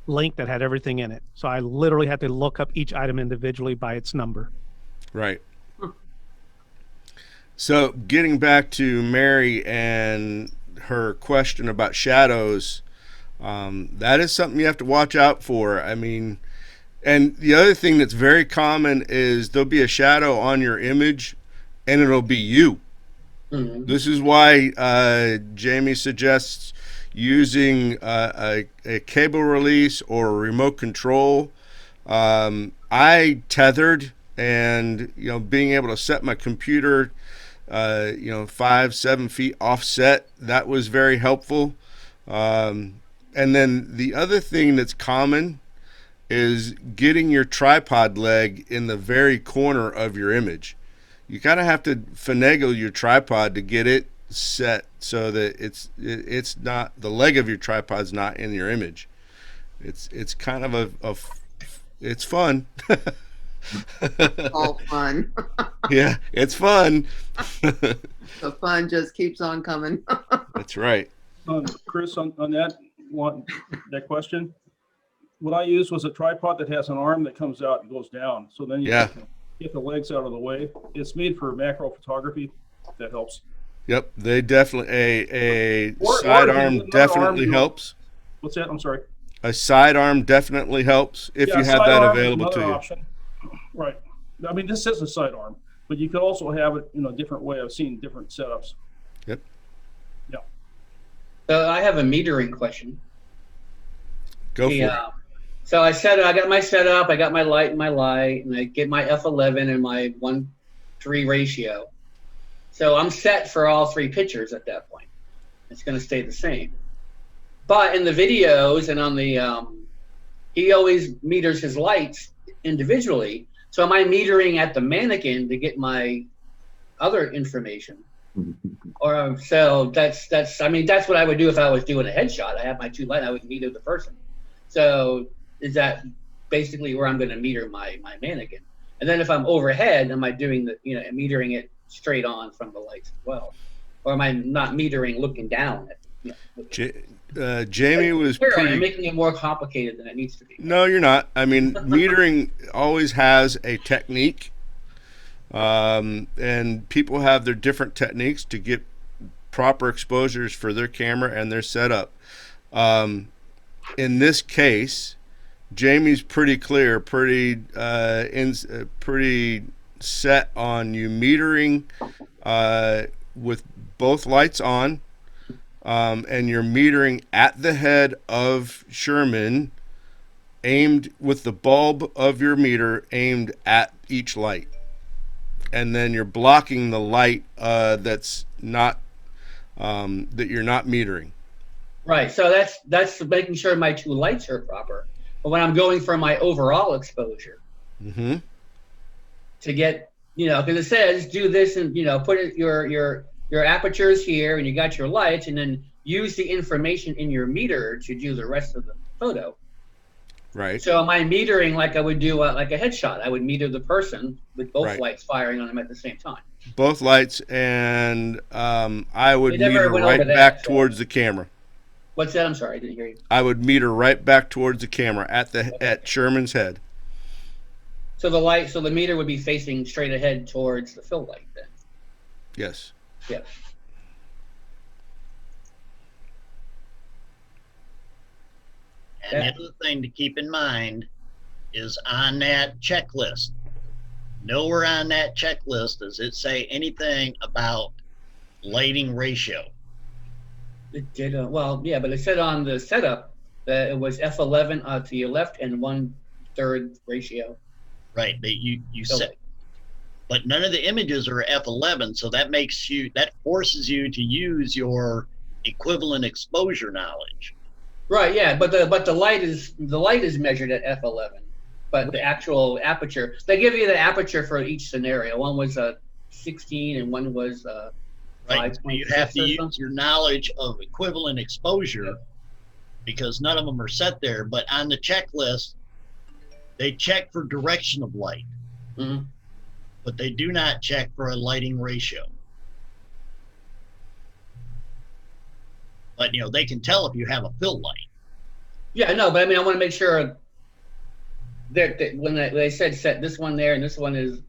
link that had everything in it. So I literally had to look up each item individually by its number.
Right. So getting back to Mary and her question about shadows, that is something you have to watch out for. I mean, and the other thing that's very common is there'll be a shadow on your image and it'll be you. Mm-hmm. This is why Jamie suggests using a cable release or a remote control. I tethered, and being able to set my computer 5-7 feet offset, that was very helpful. And then the other thing that's common is getting your tripod leg in the very corner of your image. you kind of have to finagle your tripod to get it set so that it's not, the leg of your tripod's not in your image. It's kind of it's fun.
All fun.
Yeah, it's fun.
The fun just keeps on coming.
That's right.
Chris, on that question, what I used was a tripod that has an arm that comes out and goes down. So then you get the legs out of the way. It's made for macro photography. That helps.
Yep, they definitely a sidearm definitely helps.
What's that? I'm sorry.
A sidearm definitely helps if you have that available to you.
Option. Right. I mean, this is a sidearm, but you could also have it in a different way. I've seen different setups.
Yep.
Yeah.
So I have a metering question.
Go for it.
So I got my setup, I got my light and I get my f11 and my 1:3 ratio. So I'm set for all 3 pictures at that point. It's going to stay the same. But in the videos and on the, he always meters his lights individually. So am I metering at the mannequin to get my other information? Or so that's what I would do if I was doing a headshot. I have my 2 lights, I would meter the person. So is that basically where I'm going to meter my mannequin? And then if I'm overhead, am I doing metering it straight on from the lights as well? Or am I not metering looking down at
Jamie was
I'm making it more complicated than it needs to be.
No, you're not. I mean, metering always has a technique, and people have their different techniques to get proper exposures for their camera and their setup. In this case, Jamie's pretty clear, pretty set on you metering with both lights on. And you're metering at the head of Sherman, aimed with the bulb of your meter aimed at each light, and then you're blocking the light that's not that you're not metering.
Right. So that's making sure my 2 lights are proper. But when I'm going for my overall exposure, to get because it says do this and put it your aperture is here and you got your lights, and then use the information in your meter to do the rest of the photo.
Right.
So am I metering like I would do like a headshot? I would meter the person with both lights firing on them at the same time.
Both lights, and I would meter right back towards the camera.
What's that? I'm sorry, I didn't hear you.
I would meter right back towards the camera at Sherman's head.
So the meter would be facing straight ahead towards the fill light then.
Yes.
Yeah.
And the other thing to keep in mind is on that checklist, nowhere on that checklist does it say anything about lighting ratio.
It did, but it said on the setup that it was f11 to your left and 1/3 ratio.
Right, that you set. But none of the images are f11, so that forces you to use your equivalent exposure knowledge.
Right, yeah, but the light is measured at f11, but the actual aperture, they give you the aperture for each scenario. One was 16 and one was
right. So you have to use your knowledge of equivalent exposure because none of them are set there. But on the checklist, they check for direction of light.
Mm-hmm.
But they do not check for a lighting ratio. But they can tell if you have a fill light.
Yeah, no, but I mean, I want to make sure that when they said set this one there and this one is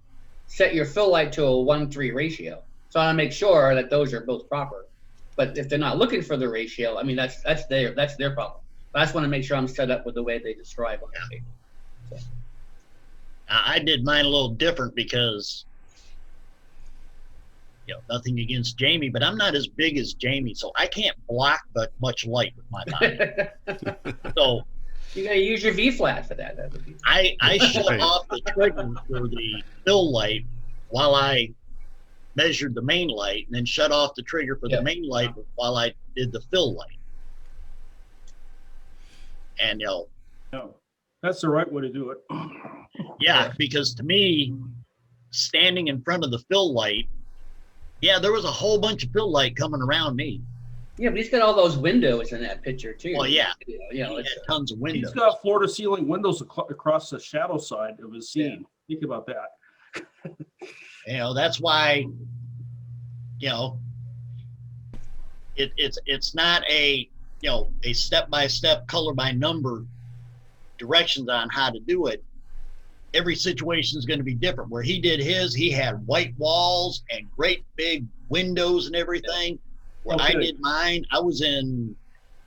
set your fill light to a 1:3 ratio. So I want to make sure that those are both proper. But if they're not looking for the ratio, I mean that's their problem. But I just want to make sure I'm set up with the way they describe on the paper. So.
I did mine a little different because, nothing against Jamie, but I'm not as big as Jamie, so I can't block but much light with my body. So
you gotta use your V flat for that.
I shut off the trigger for the fill light while I measured the main light, and then shut off the trigger for the main light while I did the fill light. And
no, that's the right way to do it.
Yeah, because to me, standing in front of the fill light, yeah, there was a whole bunch of fill light coming around me.
Yeah, but he's got all those windows in that picture too.
Well, yeah,
you know,
he
it's
had tons of windows.
He's got floor to ceiling windows across the shadow side of his scene. Think about that.
You know, that's why, you know, it's not a, you know, a step-by-step, color-by-number directions on how to do it. Every situation is going to be different. Where he did his, he had white walls and great big windows and everything. Where I did mine, I was in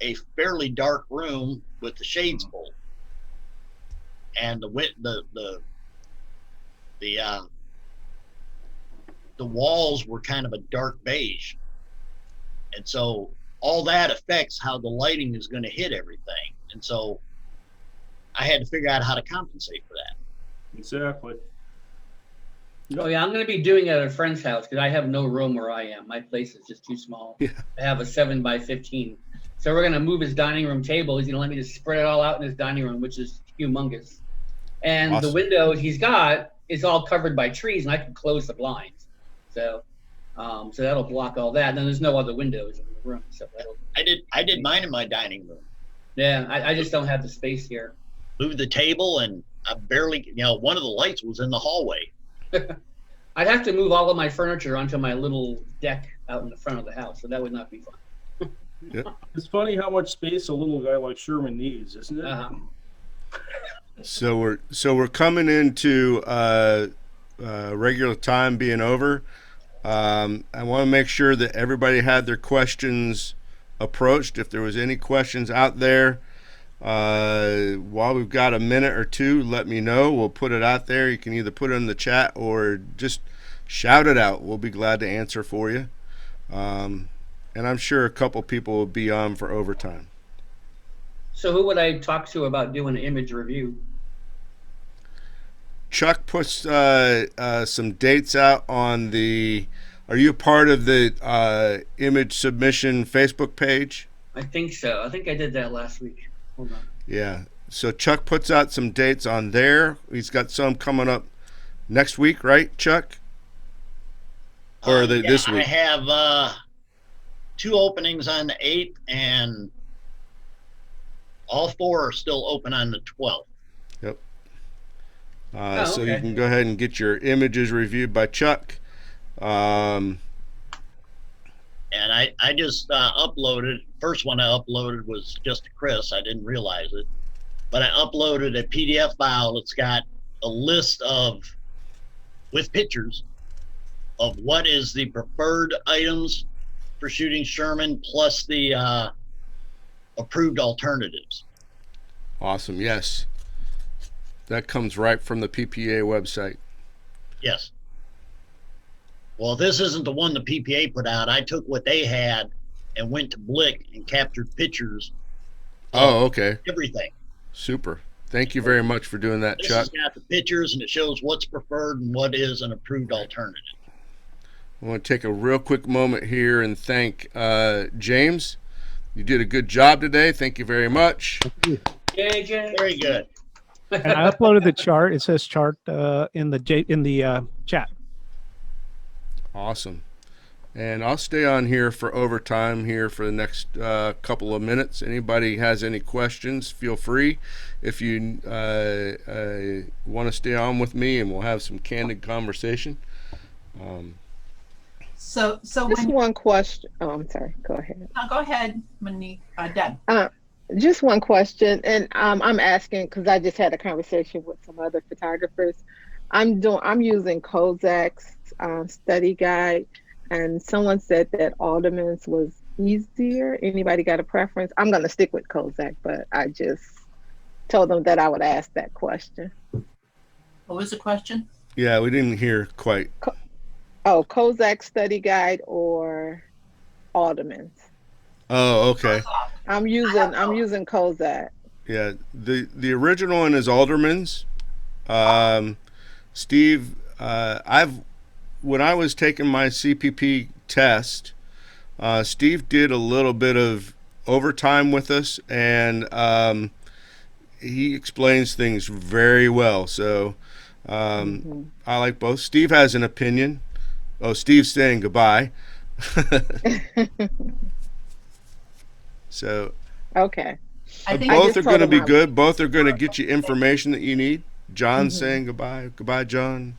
a fairly dark room with the shades pulled, and the walls were kind of a dark beige, and so all that affects how the lighting is going to hit everything. And so I had to figure out how to compensate for that.
Exactly.
Oh yeah, I'm going to be doing it at a friend's house because I have no room where I am. My place is just too small.
Yeah.
I have a 7x15. So we're going to move his dining room table. He's going to let me just spread it all out in his dining room, which is humongous. And
Awesome.
the window he's got is all covered by trees, and I can close the blinds. So, so that'll block all that. And then there's no other windows in the room. So
I did mine in my dining room.
Yeah, I just don't have the space here.
Moved the table, and I barely, you know, one of the lights was in the hallway.
I'd have to move all of my furniture onto my little deck out in the front of the house, so that would not be fun.
Yeah.
It's funny how much space a little guy like Sherman needs, isn't it?
So we're coming into regular time being over. I want to make sure that everybody had their questions approached. If there was any questions out there, while we've got a minute or two, let me know. We'll put it out there. You can either put it in the chat or just shout it out. We'll be glad to answer for you. And I'm sure a couple people will be on for overtime.
So who would I talk to about doing an image review?
Chuck puts some dates out on the. Are you part of the image submission Facebook page?
I think so. I think I did that last week. Hold on.
Yeah. So Chuck puts out some dates on there. He's got some coming up next week, right, Chuck? Or this week?
I have 2 openings on the 8th, and all 4 are still open on the 12th.
Yep.
okay.
So you can go ahead and get your images reviewed by Chuck.
And I just uploaded, first one I uploaded was just to Chris. I didn't realize it. But I uploaded a PDF file that's got a list of, with pictures, of what is the preferred items for shooting Sherman plus the approved alternatives.
Awesome. Yes. That comes right from the PPA website.
Yes. Well, this isn't the one the PPA put out. I took what they had and went to Blick and captured pictures.
Oh, okay.
Everything.
Super. Thank you very much for doing that,
This
Chuck.
has got the pictures, and it shows what's preferred and what is an approved alternative.
I want to take a real quick moment here and thank James. You did a good job today. Thank you very much.
Yay, Jay.
Very good.
And I uploaded the chart. It says chart in the chat.
Awesome. And I'll stay on here for overtime here for the next couple of minutes. Anybody has any questions, feel free. If you want to stay on with me, and we'll have some candid conversation.
So
Just one question. Oh, I'm sorry. Go ahead.
go ahead, Monique, Deb.
Just one question, and I'm asking because I just had a conversation with some other photographers. I'm using Kozak's study guide, and someone said that Alderman's was easier. Anybody got a preference? I'm going to stick with Kozak, but I just told them that I would ask that question.
What was the question?
Yeah, we didn't hear quite.
Kozak study guide or Alderman's?
Oh, okay.
I'm using Kozak.
Yeah, the original one is Alderman's. Steve, when I was taking my CPP test, Steve did a little bit of overtime with us, and he explains things very well. So I like both. Steve has an opinion. Oh, Steve's saying goodbye. So
Okay.
I think
both are going to be
I-
good. Both are going to get you information that you need. John's saying goodbye. Goodbye, John.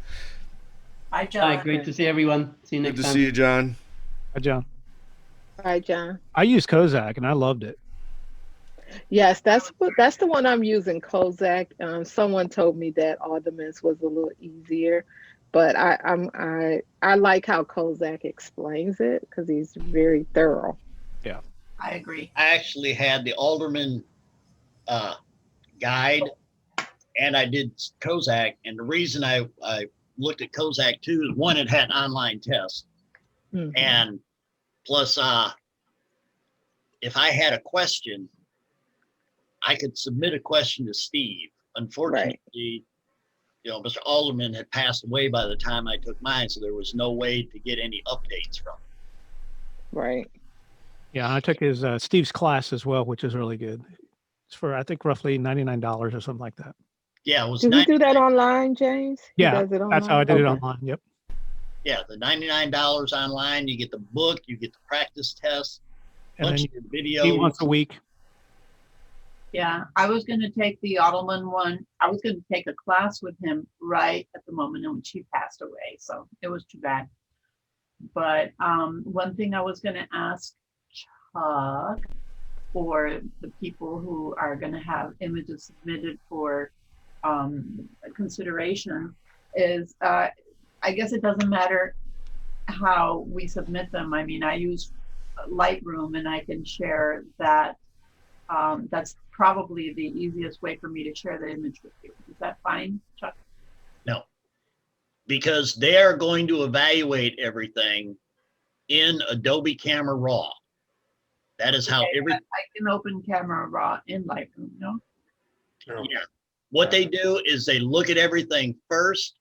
Bye,
Hi,
John.
great to see everyone. See you
Good
next
to
time.
see you, John.
Hi, John.
Hi, John.
I use Kozak and I loved it.
Yes, that's the one I'm using, Kozak. Someone told me that Alderman's was a little easier, but I like how Kozak explains it because he's very thorough.
Yeah.
I agree.
I actually had the Alderman guide, and I did Kozak. And the reason I looked at Kozak too is one, it had online tests, and plus, if I had a question, I could submit a question to Steve. Unfortunately, Mr. Alderman had passed away by the time I took mine, so there was no way to get any updates from him.
Right.
Yeah, I took his Steve's class as well, which is really good. It's for I think roughly $99 or something like that.
Yeah, it was.
Do we do that online, James? He
Yeah,
does it online?
that's how I did it
Okay.
online. Yep.
Yeah, the $99 online. You get the book, you get the practice test,
And
bunch
then
of
you
videos
once a week.
Yeah, I was going to take the Ottoman one. I was going to take a class with him right at the moment in which he passed away. So it was too bad. But one thing I was going to ask Chuck for the people who are going to have images submitted for consideration is I guess it doesn't matter how we submit them. I mean, I use Lightroom and I can share that. That's probably the easiest way for me to share the image with you. Is that fine, Chuck?
No, because they are going to evaluate everything in Adobe Camera Raw. That is how
I can open Camera Raw in Lightroom, no?
Yeah. What they do is they look at everything first,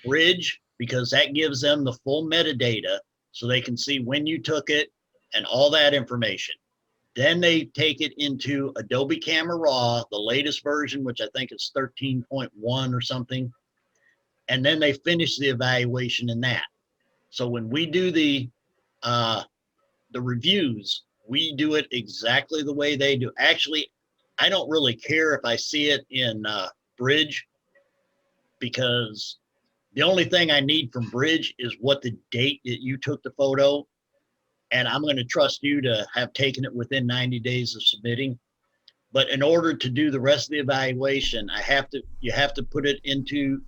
Bridge, because that gives them the full metadata so they can see when you took it and all that information. Then they take it into Adobe Camera Raw, the latest version, which I think is 13.1 or something. And then they finish the evaluation in that. So when we do the reviews, we do it exactly the way they do. Actually, I don't really care if I see it in Bridge, because the only thing I need from Bridge is what the date that you took the photo. And I'm going to trust you to have taken it within 90 days of submitting. But in order to do the rest of the evaluation, you have to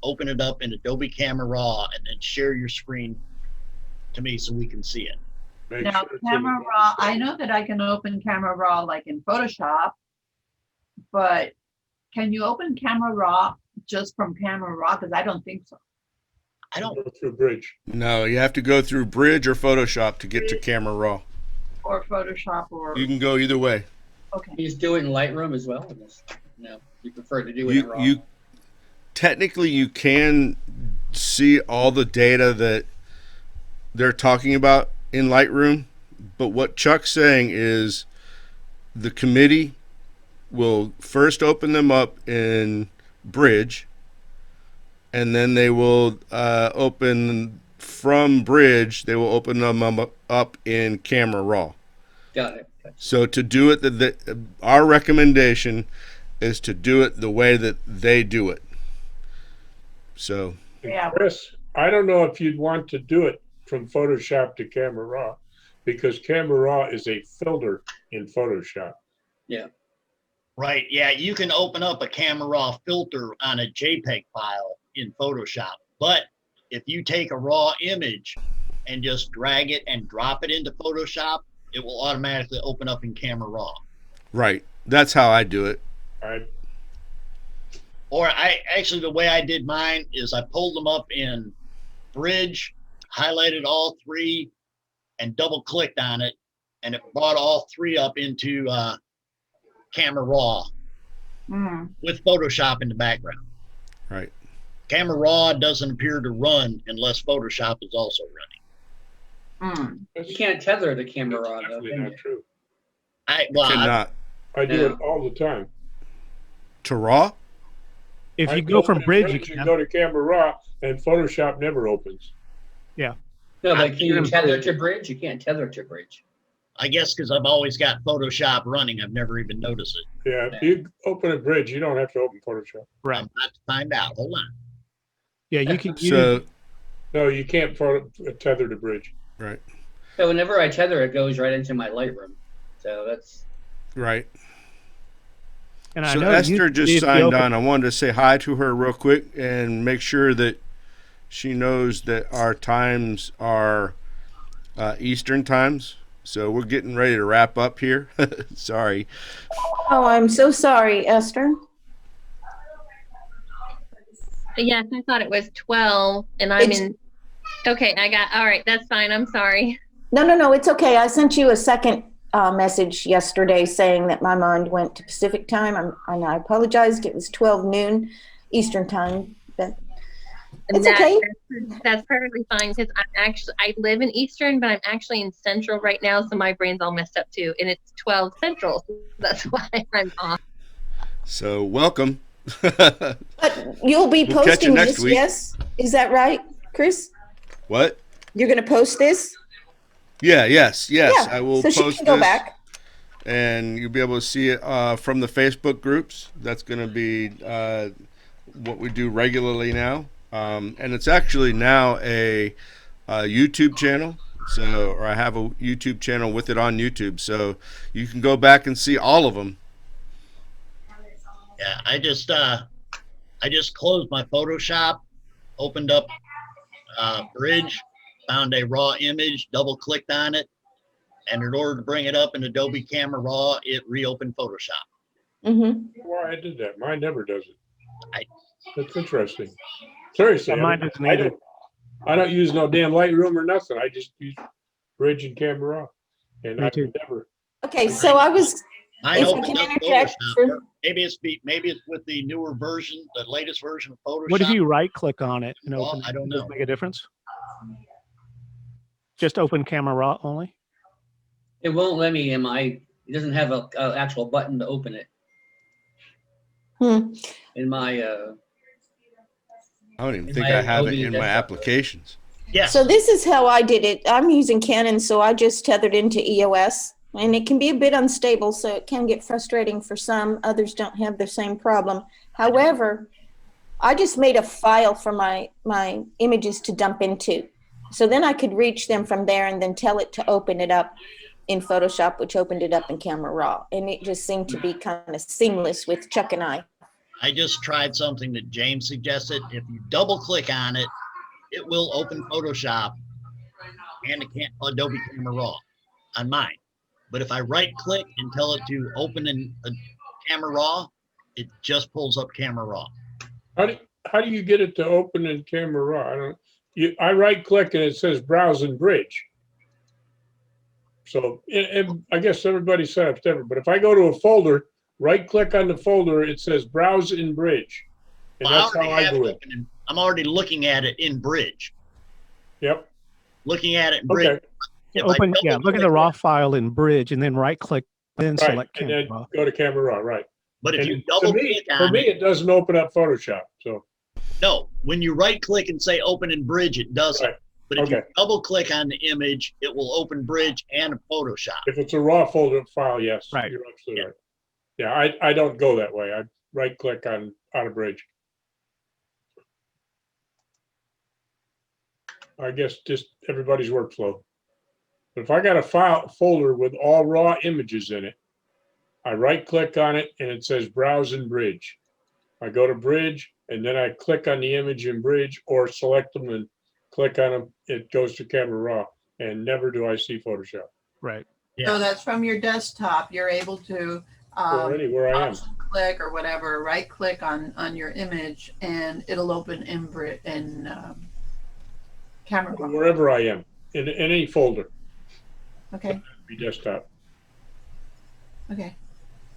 open it up in Adobe Camera Raw and then share your screen to me so we can see it.
Now, Camera Raw, I know that I can open Camera Raw like in Photoshop, but can you open Camera Raw just from Camera Raw? Because I don't think so.
I don't go through Bridge.
No, you have to go through Bridge or Photoshop to get to Camera Raw.
Or Photoshop, or
You can go either way.
okay.
You just do it in Lightroom as well? No, you prefer to do it in RAW?
Technically you can see all the data that they're talking about in Lightroom, but what Chuck's saying is the committee will first open them up in Bridge, and then they will open from Bridge, they will open them up in Camera Raw.
Got it.
So to do it, our recommendation is to do it the way that they do it. So,
Yeah.
Chris, I don't know if you'd want to do it from Photoshop to Camera Raw, because Camera Raw is a filter in Photoshop.
Yeah.
Right. Yeah, you can open up a Camera Raw filter on a JPEG file in Photoshop. But if you take a raw image and just drag it and drop it into Photoshop, it will automatically open up in Camera Raw.
right. That's how I do it.
Or the way I did mine is I pulled them up in Bridge, highlighted all three, and double clicked on it, and it brought all three up into Camera Raw with Photoshop in the background.
Right.
Camera Raw doesn't appear to run unless Photoshop is also running.
You can't tether the Camera Raw, though.
That's not true.
Cannot.
I do it all the time.
To Raw?
If
I
you go from
open
Bridge, you
and
can.
go to Camera Raw, and Photoshop never opens.
Yeah.
No, but can you
You're
tether
in-
to Bridge? You can't tether to Bridge.
I guess because I've always got Photoshop running, I've never even noticed it.
Yeah, if you open a Bridge, you don't have to open Photoshop.
Right.
I'm about to find out. Hold on.
Yeah, you can use.
So,
No, you can't tether to Bridge.
right,
So whenever I tether, it goes right into my Lightroom. So that's
right.
And I
So
know
Esther
if
just
you
signed
open-
on. I wanted to say hi to her real quick and make sure that she knows that our times are Eastern times. So we're getting ready to wrap up here. Sorry.
Oh, I'm so sorry, Esther.
Yes, I thought it was 12, and I'm
It's-
in. Okay, all right, that's fine. I'm sorry.
No, it's okay. I sent you a second message yesterday saying that my mind went to Pacific time. And I apologized. It was 12 noon Eastern time, but it's okay.
That's perfectly fine because I live in Eastern, but I'm actually in Central right now, so my brain's all messed up too, and it's 12 Central, so that's why I'm off.
So welcome.
But you'll be
We'll catch you
posting
next
this,
week.
yes? Is that right, Chris?
What?
You're going to post this?
Yes.
Yeah,
I will
so she
post
can go
this,
back.
and you'll be able to see it from the Facebook groups. That's going to be what we do regularly now, and it's actually now a YouTube channel. So, or I have a YouTube channel with it on YouTube, so you can go back and see all of them.
Yeah, I just closed my Photoshop, opened up Bridge, found a raw image, double clicked on it, and in order to bring it up in Adobe Camera Raw, it reopened Photoshop.
Mm-hmm.
Well, I did that. Mine never does it.
I-
That's interesting. Seriously,
Yeah, mine doesn't
I
either.
I don't use no damn Lightroom or nothing. I just use Bridge and Camera Raw, and
Me
I
too.
never.
Okay, so I was,
Mine
if I
opened
can
up
interject,
Photoshop. Maybe it's with the newer version, the latest version of Photoshop.
What if you right click on it and
Well,
open?
I don't
Does it
know.
make a difference? Just open Camera Raw only.
it won't let me in my. It doesn't have a actual button to open it
Hmm.
in my.
I don't even
In
think
my
I have it
Adobe
in my
desktop.
applications.
Yes.
So this is how I did it. I'm using Canon, so I just tethered into EOS, and it can be a bit unstable, so it can get frustrating for some. Others don't have the same problem. However, I just made a file for my images to dump into. So then I could reach them from there and then tell it to open it up in Photoshop, which opened it up in Camera Raw. And it just seemed to be kind of seamless with Chuck and I.
I just tried something that James suggested. If you double click on it, it will open Photoshop and Adobe Camera Raw on mine. But if I right click and tell it to open in Camera Raw, it just pulls up Camera Raw.
How do you get it to open in Camera Raw? I right click and it says Browse in Bridge. So and I guess everybody's set up different, but if I go to a folder, right click on the folder, it says Browse in Bridge. And
Well,
that's how I do it.
I'm already looking at it in Bridge.
Yep.
Looking at it in Bridge.
Okay.
If I
Open,
double
yeah, look at
click
the raw file in Bridge and then right click, then
Right,
select
and
Camera
then
Raw.
go to Camera Raw, right.
But if
And
you double
for me,
click on
it doesn't open up Photoshop, so.
No, when you right click and say open in Bridge, it doesn't.
Right.
But if you
Okay.
double click on the image, it will open Bridge and Photoshop.
If it's a raw folder file, yes.
Right.
You're absolutely right. Yeah, I don't go that way. I right click on a Bridge. I guess just everybody's workflow. But if I got a folder with all raw images in it, I right click on it and it says Browse in Bridge. I go to Bridge and then I click on the image in Bridge or select them and click on them. It goes to Camera Raw, and never do I see Photoshop.
Right.
So that's from your desktop. You're able to
Or anywhere I am.
click or whatever, right click on your image, and it'll open in Camera Raw.
Wherever I am, in any folder.
Okay.
Be desktop.
Okay.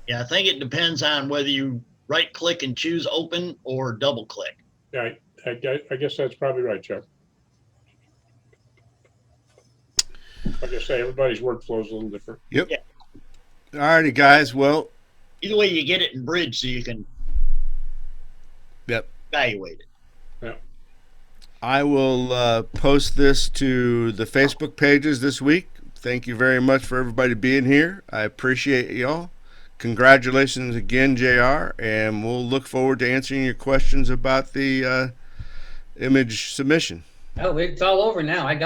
Yeah, I think it depends on whether you right click and choose open or double click.
Yeah, I guess that's probably right, Chuck. Like I say, everybody's workflow is a little different.
Yep.
Yeah.
All righty, guys. Well,
Either way, you get it in Bridge so you can
Yep.
evaluate it.
I will post this to the Facebook pages this week. Thank you very much for everybody being here. I appreciate y'all. Congratulations again, JR, and we'll look forward to answering your questions about the image submission.
Oh, it's all over now. I'm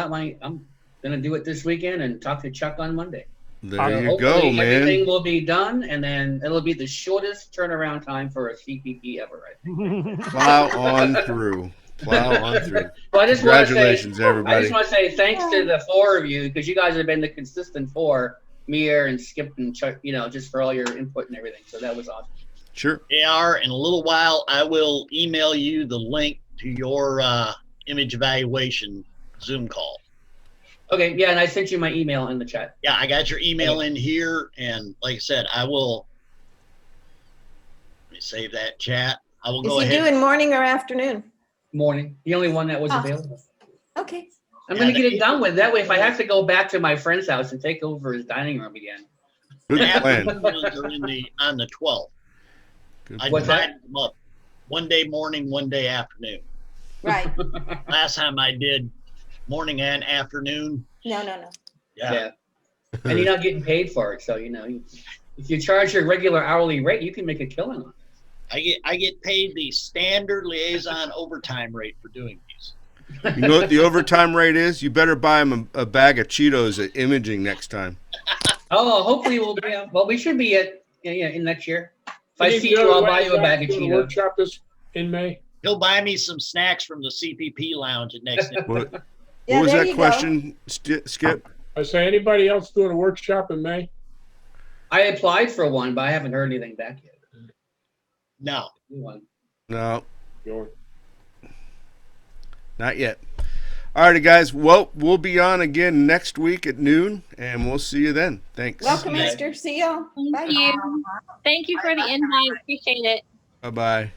gonna do it this weekend and talk to Chuck on Monday.
There you go, man.
Everything will be done, and then it'll be the shortest turnaround time for a CPP ever, I think.
Plow on through. Plow on through.
Well,
Congratulations, everybody.
I just want to say thanks to the four of you, because you guys have been the consistent four, Mir and Skip and Chuck, just for all your input and everything. So that was awesome.
Sure.
AR, in a little while, I will email you the link to your image evaluation Zoom call.
Okay, yeah, and I sent you my email in the chat.
Yeah, I got your email in here, and like I said, let me save that chat. I will go
Is he
ahead.
doing morning or afternoon?
Morning, the only one that was available.
Okay.
I'm gonna get it done with. That way, if I have to go back to my friend's house and take over his dining room again.
Good plan.
Are on the 12th. I divided them up. One day morning, one day afternoon.
Right.
Last time I did morning and afternoon.
No.
Yeah. And you're not getting paid for it, so if you charge your regular hourly rate, you can make a killing on it.
I get paid the standard liaison overtime rate for doing these.
You know what the overtime rate is? You better buy him a bag of Cheetos at imaging next time.
Oh, hopefully we'll be. Well, we should be in next year. If I see you, I'll buy you a bag of Cheetos.
Workshop this in May.
He'll buy me some snacks from the CPP lounge at next.
What was that question, Skip?
I say, anybody else doing a workshop in May?
I applied for one, but I haven't heard anything back yet.
No.
No.
Sure.
Not yet. All righty, guys. Well, we'll be on again next week at noon, and we'll see you then. Thanks.
Welcome, Esther. See y'all.
Thank you. Thank you for the invite. Appreciate it.
Bye-bye.